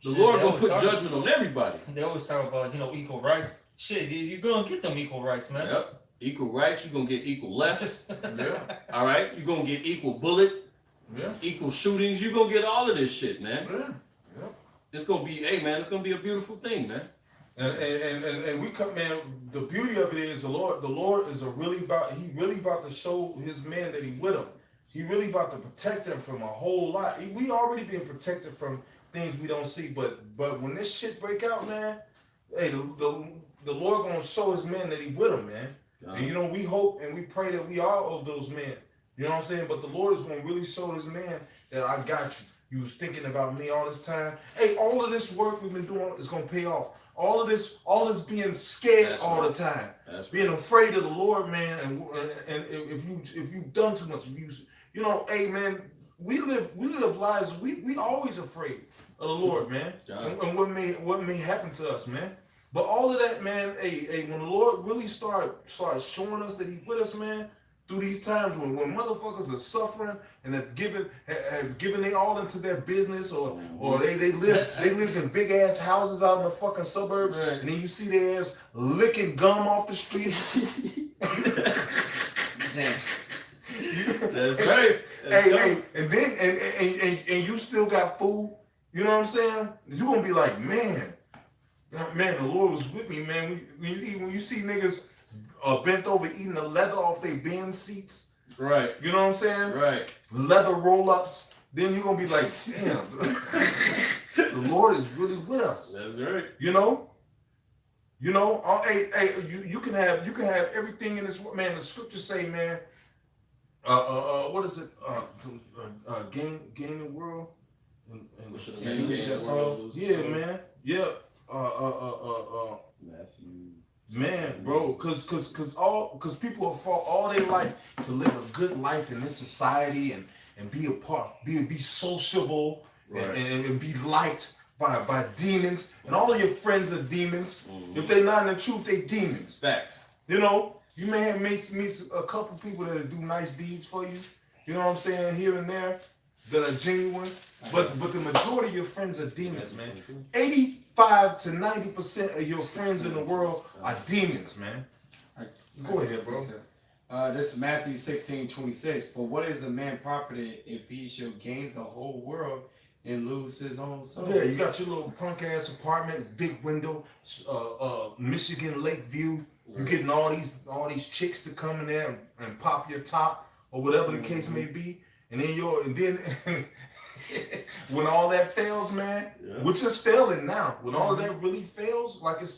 the Shit, Lord they gonna always put talk- judgment on everybody. They always talk about, equal rights. Shit, you're gonna get them equal rights, man. Yep, equal rights. You're gonna get equal lefts. Yeah. All right, you're gonna get equal bullet, Yeah. equal shootings. You're gonna get all of this shit, man. Yeah. Yeah. It's gonna be, hey, man, it's gonna be a beautiful thing, man. And we come, man. The beauty of it is the Lord is really about to show his men that he with them. He really about to protect them from a whole lot. We already been protected from things we don't see, but when this shit break out, man, hey, the Lord gonna show his men that he with them, man. And we hope and we pray that we are of those men. You know what I'm saying? But the Lord is gonna really show his man that I got you. You was thinking about me all this time. Hey, all of this work we've been doing is gonna pay off. All this being scared That's all right. the time, That's being afraid of the Lord, man. And if you've done too much, hey, man, we live lives. We always afraid of the Lord, man, and what may happen to us, man. But all of that, man. Hey, when the Lord really starts showing us that he with us, man. Through these times when motherfuckers are suffering and have given they all into their business or they live in big ass houses out in the fucking suburbs, right. and then you see their ass licking gum off the street. That's right. Hey, and then and you still got food. You know what I'm saying? You gonna be like, man, the Lord was with me, man. When you see niggas bent over eating the leather off their Benz seats. Right. You know what I'm saying? Right. Leather roll-ups. Then you're gonna be like, damn, the Lord is really with us. That's right. You know, hey, you can have everything in this world, man. The scriptures say, man, what is it? Gain the world and lose your soul. Yeah, man. Yeah. Matthew. Man, bro, cause people have fought all their life to live a good life in this society and be a part, be sociable, Right. and be liked by demons, and all of your friends are demons. Mm-hmm. If they're not in the truth, they demons. Facts. You know, you may have meet a couple people that do nice deeds for you. You know what I'm saying, here and there, that are genuine. But the majority of your friends are demons, man. 85 to 90% of your friends in the world are demons, man. Go ahead, bro. This is Matthew 16:26. For what is a man profited if he shall gain the whole world and lose his own soul? Yeah, you got your little punk ass apartment, big window, Michigan Lake view. You getting all these chicks to come in there and pop your top or whatever the case may be, and then when all that fails, man, which is failing now. When all of that really fails, like it's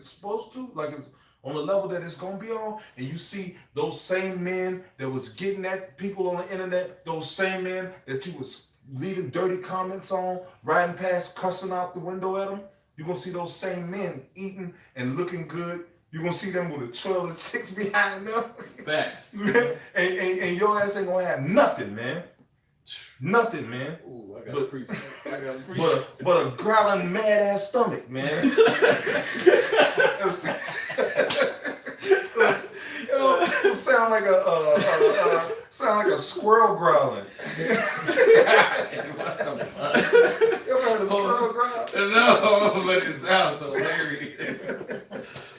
supposed to, like it's on the level that it's gonna be on, and you see those same men that was getting at people on the internet, those same men that you was leaving dirty comments on, riding past, cussing out the window at them, you're gonna see those same men eating and looking good. You're gonna see them with a trail of chicks behind them. Facts. and your ass ain't gonna have nothing, man. Nothing, man. Ooh, I got a priest. I got a priest. But a growling mad ass stomach, man. It sound like a squirrel growling. You ever heard a squirrel growl? No, but it sounds hilarious.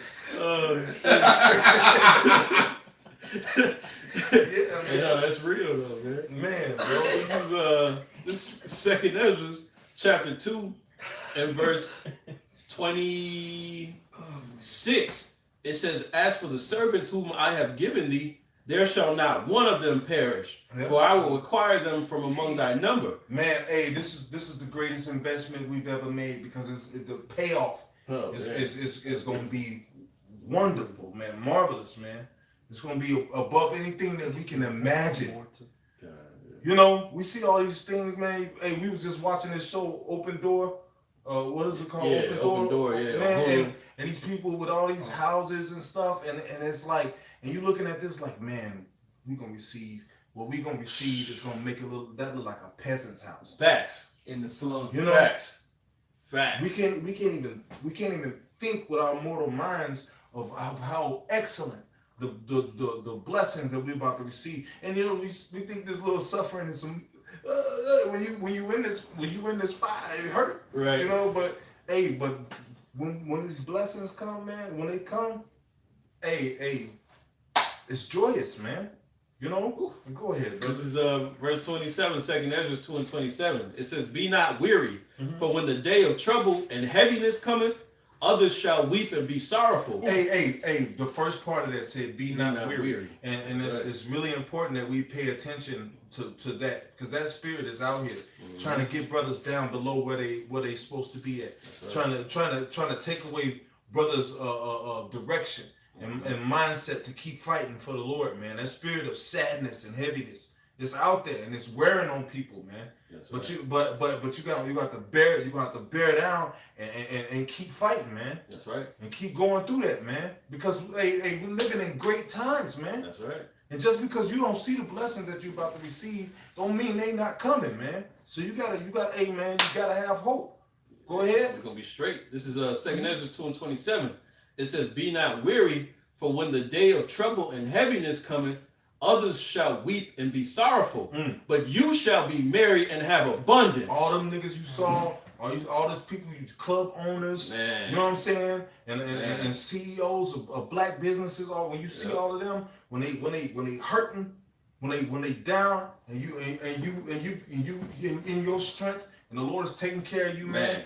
Yeah, that's real though, man. Man, bro. This is Second Ezra, chapter 2, and verse 26. It says, "As for the servants whom I have given thee, there shall not one of them perish, for I will acquire them from among thy number." Man, hey, this is the greatest investment we've ever made, because the payoff is going to be wonderful, man, marvelous, man. It's going to be above anything that we can imagine. You know, we see all these things, man. Hey, we was just watching this show, Open Door. What is it called? Yeah, Open Door, yeah. Man, and these people with all these houses and stuff, and it's like, and you looking at this like, man, we're going to receive, what we're going to receive is going to make that look like a peasant's house. Facts. In the slum. You know? Facts. Facts. We can't even think with our mortal minds of how excellent the blessings that we're about to receive. And you know, we think this little suffering is some when you in this fire, it hurt. Right. You know, but hey, but when these blessings come, man, when they come, hey, it's joyous, man. You know? Go ahead, brother. This is verse 27, 2 Ezra 2 and 27. It says, "Be not weary, for when the day of trouble and heaviness cometh, others shall weep and be sorrowful." Hey, the first part of that said, be not weary. And Right. it's really important that we pay attention to that, because that spirit is out here trying to get brothers down below where they supposed to be at. Right. Trying to take away brothers' direction and mindset to keep fighting for the Lord, man. That spirit of sadness and heaviness is out there, and it's wearing on people, man. That's But right. you got to bear down and keep fighting, man. That's right. And keep going through that, man. Because hey, we're living in great times, man. That's right. And just because you don't see the blessings that you're about to receive, don't mean they not coming, man. So you gotta, hey, man, you gotta have hope. Go ahead. We're gonna be straight. This is 2 Ezra 2 and 27. It says, "Be not weary, for when the day of trouble and heaviness cometh, others shall weep and be sorrowful, but you shall be merry and have abundance." All them niggas you saw, all those people, you club owners, Man. you know what I'm saying, and CEOs of black businesses. All when you see all of them, when they hurting, when they down, and you in your strength, and the Lord is taking care of you, man.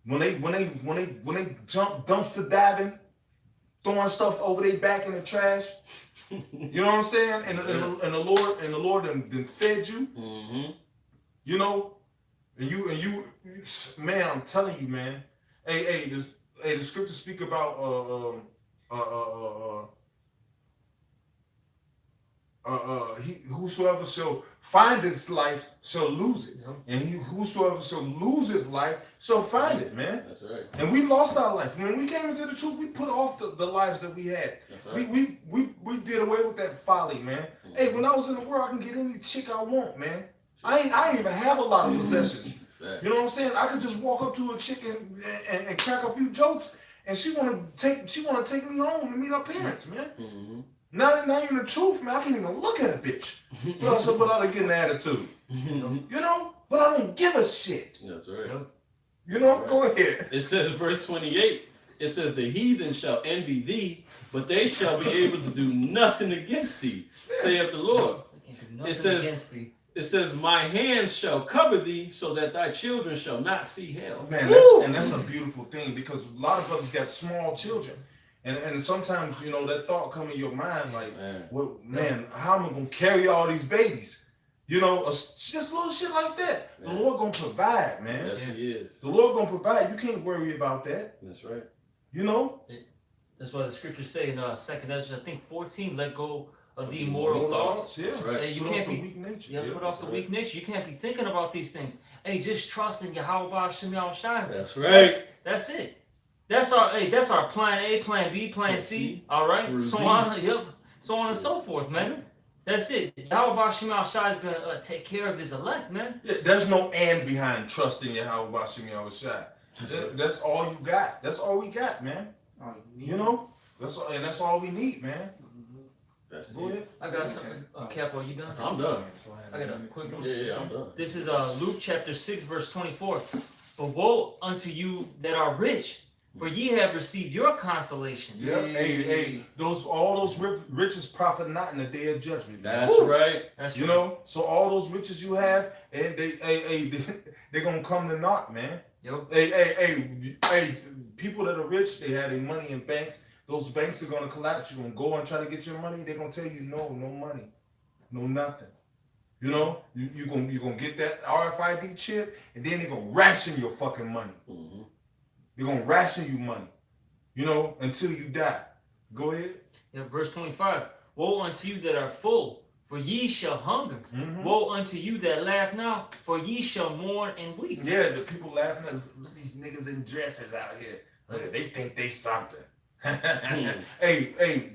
When they jump dumpster diving, throwing stuff over their back in the trash. You know what I'm saying? And the Lord then fed you. Mm-hmm. You know, and you, man, I'm telling you, man. Hey, the scriptures speak about whosoever shall find his life shall lose it, and whosoever shall lose his life shall find it, man. That's right. And we lost our life when we came into the truth. We put off the lives that we had. That's right. We did away with that folly, man. Hey, when I was in the world, I can get any chick I want, man. I ain't even have a lot of possessions. You know what I'm saying? I could just walk up to a chick and crack a few jokes, and she wanna take me home to meet her parents, man. Mm-hmm. Now in the truth, man, I can't even look at a bitch without getting an attitude. You know? But I don't give a shit. That's right. You know? Right. Go ahead. It says, verse 28, it says, "The heathen shall envy thee, but they shall be able to do nothing against thee, saith the Lord." It says, "My hands shall cover thee, so that thy children shall not see hell." Man, that's a beautiful thing, because a lot of brothers got small children. And sometimes, you know, that thought come in your mind like, man, how am I going to carry all these babies? You know, just little shit like that. The Lord going to provide, man. Yes, He is. The Lord going to provide. You can't worry about that. That's right. You know? That's why the scriptures say in 2 Ezra, I think 14, let go of the immoral thoughts. Yeah. That's right. Hey, you Put can't off be the weak nature. Yeah, put off the weak nature. You can't be thinking about these things. Hey, just trust in Yahweh Shem Yahushua. That's right. That's it. That's our plan A, plan B, plan C. All right. So on and so forth, man. That's it. Yahweh Shem Yahushua is gonna take care of His elect, man. Yeah, there's no and behind trusting Yahweh Shem Yahushua. That's all you got. That's all we got, man. You know? That's all we need, man. That's Go ahead. I got something. Capo, you done? I'm done. I got a quick one. Yeah, I'm done. This is Luke chapter 6, verse 24. But woe unto you that are rich, for ye have received your consolation. Yeah. Hey, all those riches profit not in the day of judgment. Man. That's right. That's You right. know, so all those riches you have, and they're gonna come to naught, man. Yep. Hey, people that are rich, they have their money in banks. Those banks are gonna collapse. You're gonna go and try to get your money. They're gonna tell you no money, no nothing. You know, you're gonna get that RFID chip, and then they're gonna ration your fucking money. Mm-hmm. They're gonna ration you money, you know, until you die. Go ahead. Yeah, verse 25. Woe unto you that are full, for ye shall hunger. Mhm. Woe unto you that laugh now, for ye shall mourn and weep. Yeah, the people laughing at look at these niggas in dresses out here. Look, they think they something. Hey,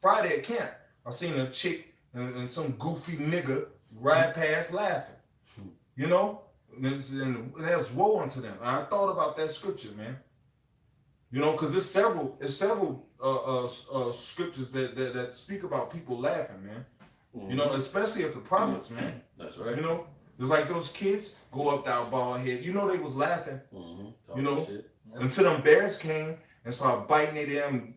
Friday at camp, I seen a chick and some goofy nigga ride past laughing. You know? And there's woe unto them. And I thought about that scripture, man. You know, because it's several scriptures that speak about people laughing, man. You know, especially of the prophets, man. That's right. You know, it's like those kids go up that bald head. You know, they was laughing. You know, until them bears came and started biting their damn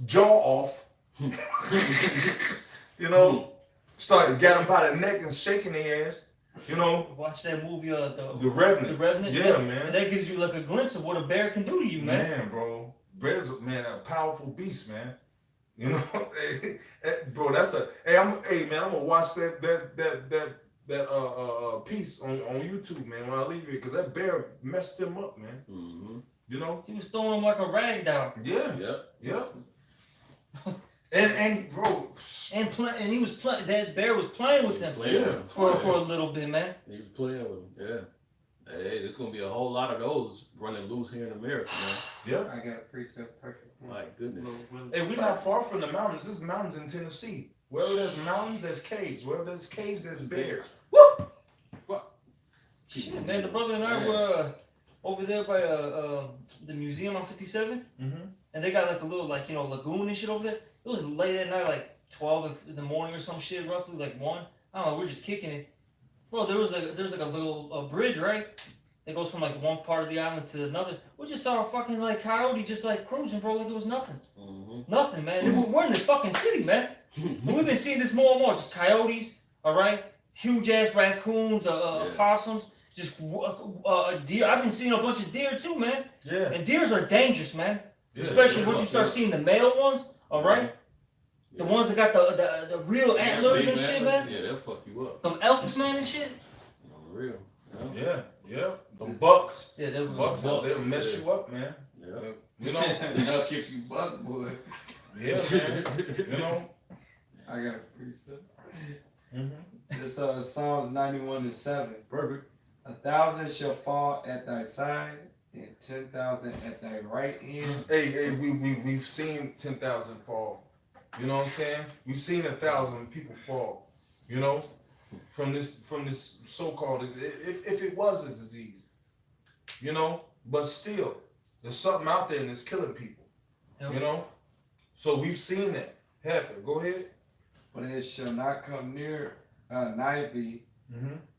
jaw off. You know, started got them by the neck and shaking their ass. You know, Watch that movie, the Revenant. The Revenant. Yeah, man. And that gives you like a glimpse of what a bear can do to you, man. Man, bro, bears, man, a powerful beast, man. You know, bro, that's a. Hey, man, I'm gonna watch that piece on YouTube, man, when I leave here, because that bear messed him up, man. You know, He was throwing him like a rag doll. yeah, Yep. and bro, And he was that bear was playing with him for a little bit, man. He was playing with him. Yeah. Hey, there's gonna be a whole lot of those running loose here in America, man. yeah. I got a precept perfect. My goodness. Hey, we're not far from the mountains. There's mountains in Tennessee. Wherever there's mountains, there's caves. Wherever there's caves, there's bears. Shit, man. The brother and I were over there by the museum on 57, and they got like a little lagoon and shit over there. It was late at night, like 12 in the morning or some shit, roughly like 1. I don't know. We're just kicking it, bro. There's like a little bridge, right? It goes from like one part of the island to another. We just saw a fucking like coyote just like cruising, bro, like it was nothing. Nothing, man. We're in this fucking city, man. And we've been seeing this more and more. Just coyotes, all right? Huge ass raccoons, opossums, just deer. I've been seeing a bunch of deer too, man. Yeah. And deers are dangerous, man. Yeah, Especially once you start seeing the male ones, all right? The ones that got the real antlers and shit, man. Yeah, they'll fuck you up. Them elks, man, and shit. For real. Yeah. The bucks. Yeah, they were Bucks, they'll mess you up, man. Yeah. You know? They'll keep you buck, boy. Yeah, man. You know? I got a precept. Mm-hmm. This Psalms 91:7. Perfect. 1,000 shall fall at thy side, and 10,000 at thy right hand. Hey, we've seen 10,000 fall. You know what I'm saying? We've seen 1,000 people fall. You know, from this so-called, if it was a disease, you know, but still, there's something out there that's killing people. You know, so we've seen that happen. Go ahead. But it shall not come near nigh thee.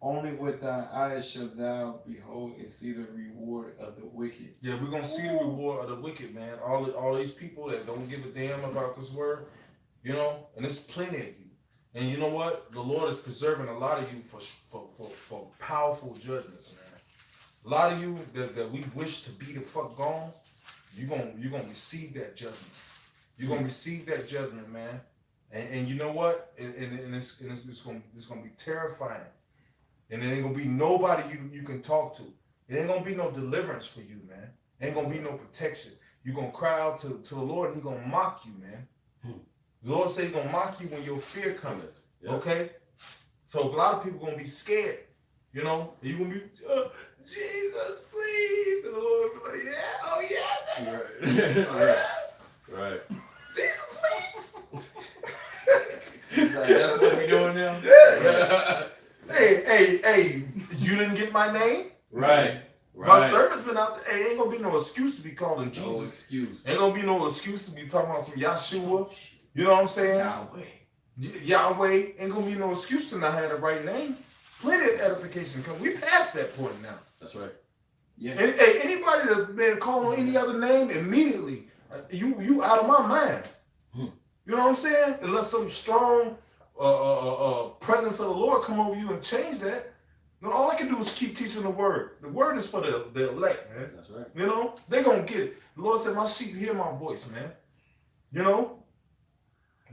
Only with thine eyes shall thou behold and see the reward of the wicked. Yeah, we're gonna see the reward of the wicked, man. All these people that don't give a damn about this word, you know, and there's plenty of you. And you know what? The Lord is preserving a lot of you for powerful judgments, man. A lot of you that we wish to be the fuck gone, you're gonna receive that judgment. You're gonna receive that judgment, man. And you know what? And it's gonna be terrifying. And there ain't gonna be nobody you can talk to. It ain't gonna be no deliverance for you, man. Ain't gonna be no protection. You're gonna cry out to the Lord, and He's gonna mock you, man. The Lord says He's gonna mock you when your fear comes. Okay? So a lot of people gonna be scared. You know? And you're gonna be, Jesus, please. And the Lord will be like, yeah, oh yeah. Right. Jesus, please. That's what we doing now? Yeah. Hey, you didn't get my name? Right. My servant's been out there. Hey, ain't gonna be no excuse to be calling Jesus. No excuse. Ain't gonna be no excuse to be talking about some Yahshua. You know what I'm saying? Yahweh. Ain't gonna be no excuse to not have the right name. Plenty of edification. Cause we past that point now. That's right. Yeah. And, hey, anybody that's been calling any other name immediately, you out of my mind. You know what I'm saying? Unless some strong presence of the Lord come over you and change that. You know, all I can do is keep teaching the word. The word is for the elect, man. That's right. You know, they gonna get it. The Lord said, my sheep hear my voice, man. You know?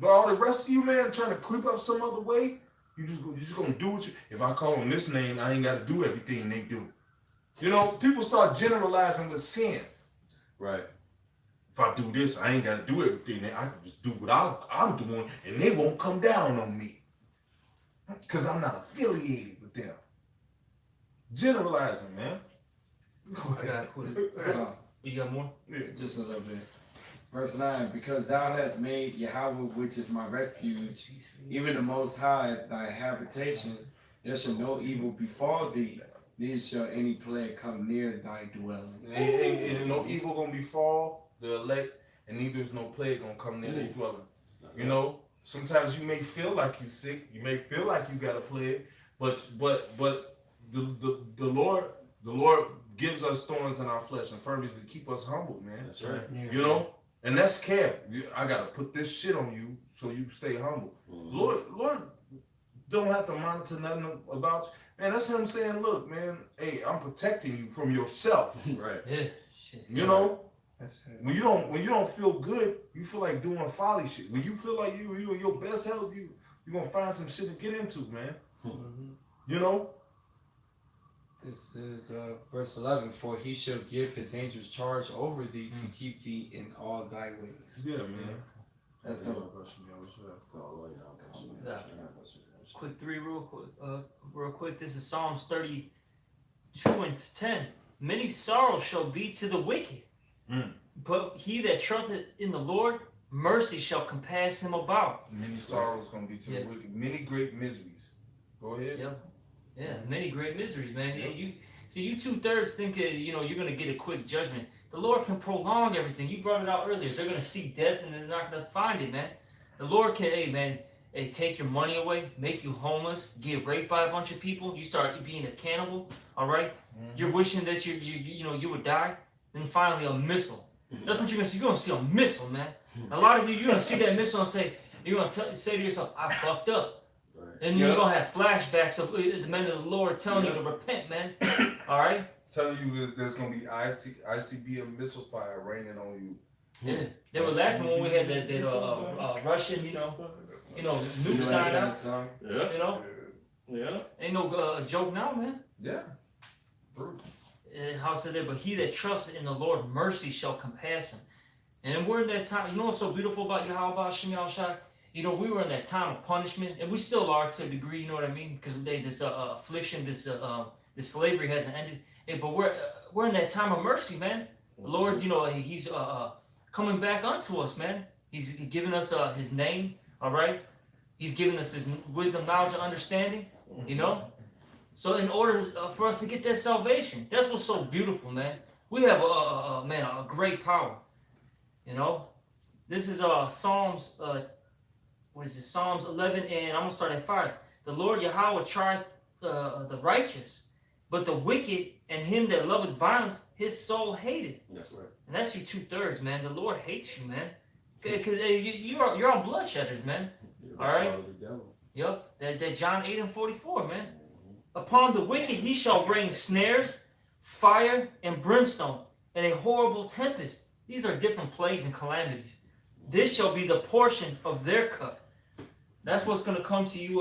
But all the rest of you, man, trying to creep up some other way, you just gonna do what you, if I call them this name, I ain't gotta do everything they do. You know, people start generalizing with sin. Right. If I do this, I ain't gotta do everything. I can just do what I'm doing, and they won't come down on me. Because I'm not affiliated with them. Generalizing, man. I got you got more? Yeah. Just a little bit. Verse 9, because thou hast made Yahweh, which is my refuge, even the Most High, thy habitation, Yes, and no evil befall thee, neither shall any plague come near thy dwelling. Ain't no evil gonna befall the elect, and neither is no plague gonna come near their dwelling. You know, sometimes you may feel like you're sick, you may feel like you got a plague, but the Lord gives us thorns in our flesh and infirmities to keep us humble, man. That's right. Yeah. You know, and that's care. I gotta put this shit on you so you stay humble. Lord don't have to monitor nothing about you. Man, that's him saying, look, man, hey, I'm protecting you from yourself. Right. Yeah. Shit. You know, That's it. when you don't feel good, you feel like doing folly shit. When you feel like you in your best health, you're gonna find some shit to get into, man. Mhm. You know? This is verse 11. For he shall give his angels charge over thee to keep thee in all thy ways. Yeah, man. That's dope. Quick three, real quick. This is Psalms 32:10. Many sorrows shall be to the wicked, but he that trusteth in the Lord, mercy shall compass him about. Many sorrows gonna be to the wicked. Many great miseries. Go ahead. Yeah, many great miseries, man. Yeah, you 2/3 think you're gonna get a quick judgment. The Lord can prolong everything. You brought it out earlier. They're gonna seek death and they're not gonna find it, man. The Lord can, take your money away, make you homeless, get raped by a bunch of people. You start being a cannibal. All right? You're wishing that you would die. Then finally a missile. That's what you're gonna see. You're gonna see a missile, man. A lot of you're gonna see that missile and say to yourself, I fucked up. And you're gonna have flashbacks of the men of the Lord telling you to repent, man. All right? Telling you that there's gonna be ICBM missile fire raining on you. Yeah. They were laughing when we had that Russian, nuke sign out. Yeah. Yeah. Ain't no joke now, man. Yeah. True. How said it? But he that trusted in the Lord, mercy shall compass him. And we're in that time. You know what's so beautiful about Yahweh Shem Yahushua? We were in that time of punishment, and we still are to a degree. You know what I mean? Because this affliction, this slavery hasn't ended. Hey, but we're in that time of mercy, man. The Lord, He's coming back unto us, man. He's giving us His name. All right. He's giving us His wisdom, knowledge, and understanding. So in order for us to get that salvation, that's what's so beautiful, man. We have a great power. This is Psalms. What is it? Psalms 11, and I'm gonna start at 5. The Lord Yahweh tried the righteous, but the wicked and him that loveth violence, his soul hateth. That's right. And that's you 2/3, man. The Lord hates you, man. Because you're on bloodshedders, man. All right. Yep. That John 8:44, man. Upon the wicked he shall bring snares, fire, and brimstone, and a horrible tempest. These are different plagues and calamities. This shall be the portion of their cup. That's what's going to come to you,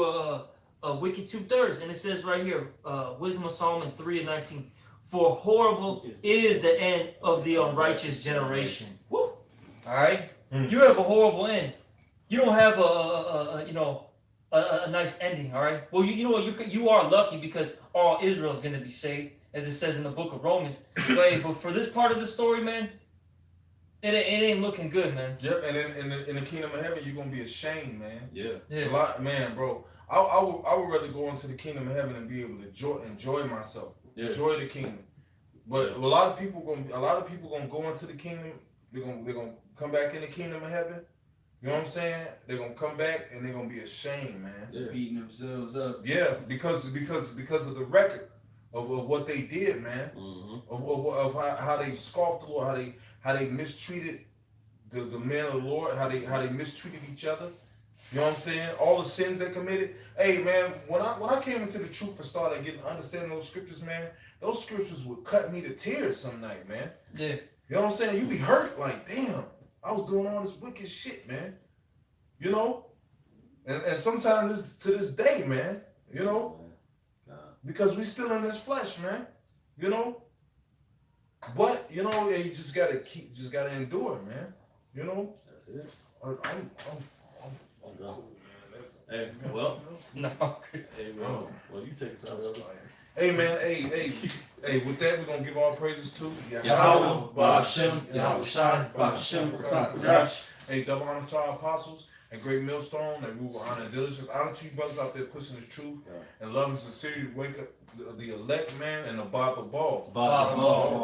wicked 2/3. And it says right here, Wisdom of Solomon 3:19. For horrible is the end of the unrighteous generation. Woo! All right? You have a horrible end. You don't have a nice ending, all right? Well, you know what? You are lucky because all Israel is going to be saved, as it says in the book of Romans. But for this part of the story, man, it ain't looking good, man. Yep, and in the kingdom of heaven, you're gonna be ashamed, man. Yeah. A lot, man, bro. I would rather go into the kingdom of heaven and be able to enjoy myself, enjoy the kingdom. But a lot of people gonna go into the kingdom. They're gonna come back in the kingdom of heaven. You know what I'm saying? They're gonna come back and they're gonna be ashamed, man. Yeah. Beating themselves up. Yeah, because of the record of what they did, man. Of how they scoffed the Lord, how they mistreated the men of the Lord, how they mistreated each other. You know what I'm saying? All the sins they committed. Hey, man, when I came into the truth and started getting understanding those scriptures, man, those scriptures would cut me to tears some night, man. Yeah. You know what I'm saying? You be hurt, like, damn, I was doing all this wicked shit, man. You know? And sometimes to this day, man, you know? Because we still in this flesh, man. You know? But, you know, you just gotta endure, man. You know? That's it. I'm cool, man. Hey, well. No. Hey, man. Well, you take us out of it. Hey, man, hey, with that, we're gonna give all praises to Yahweh, Ba'ashem, Yahweh Shai, Ba'ashem, Rakadash. Hey, double honors to our apostles. and Great Millstone. They move with honor and diligence. Honor to you brothers out there pushing the truth and love and sincerity. Wake up the elect man and the Bible ball.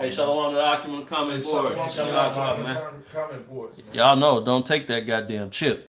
Hey, shalom to the Akim on the comment board. Shalom, Shalom, man. comment boards, man. Y'all know, don't take that goddamn chip.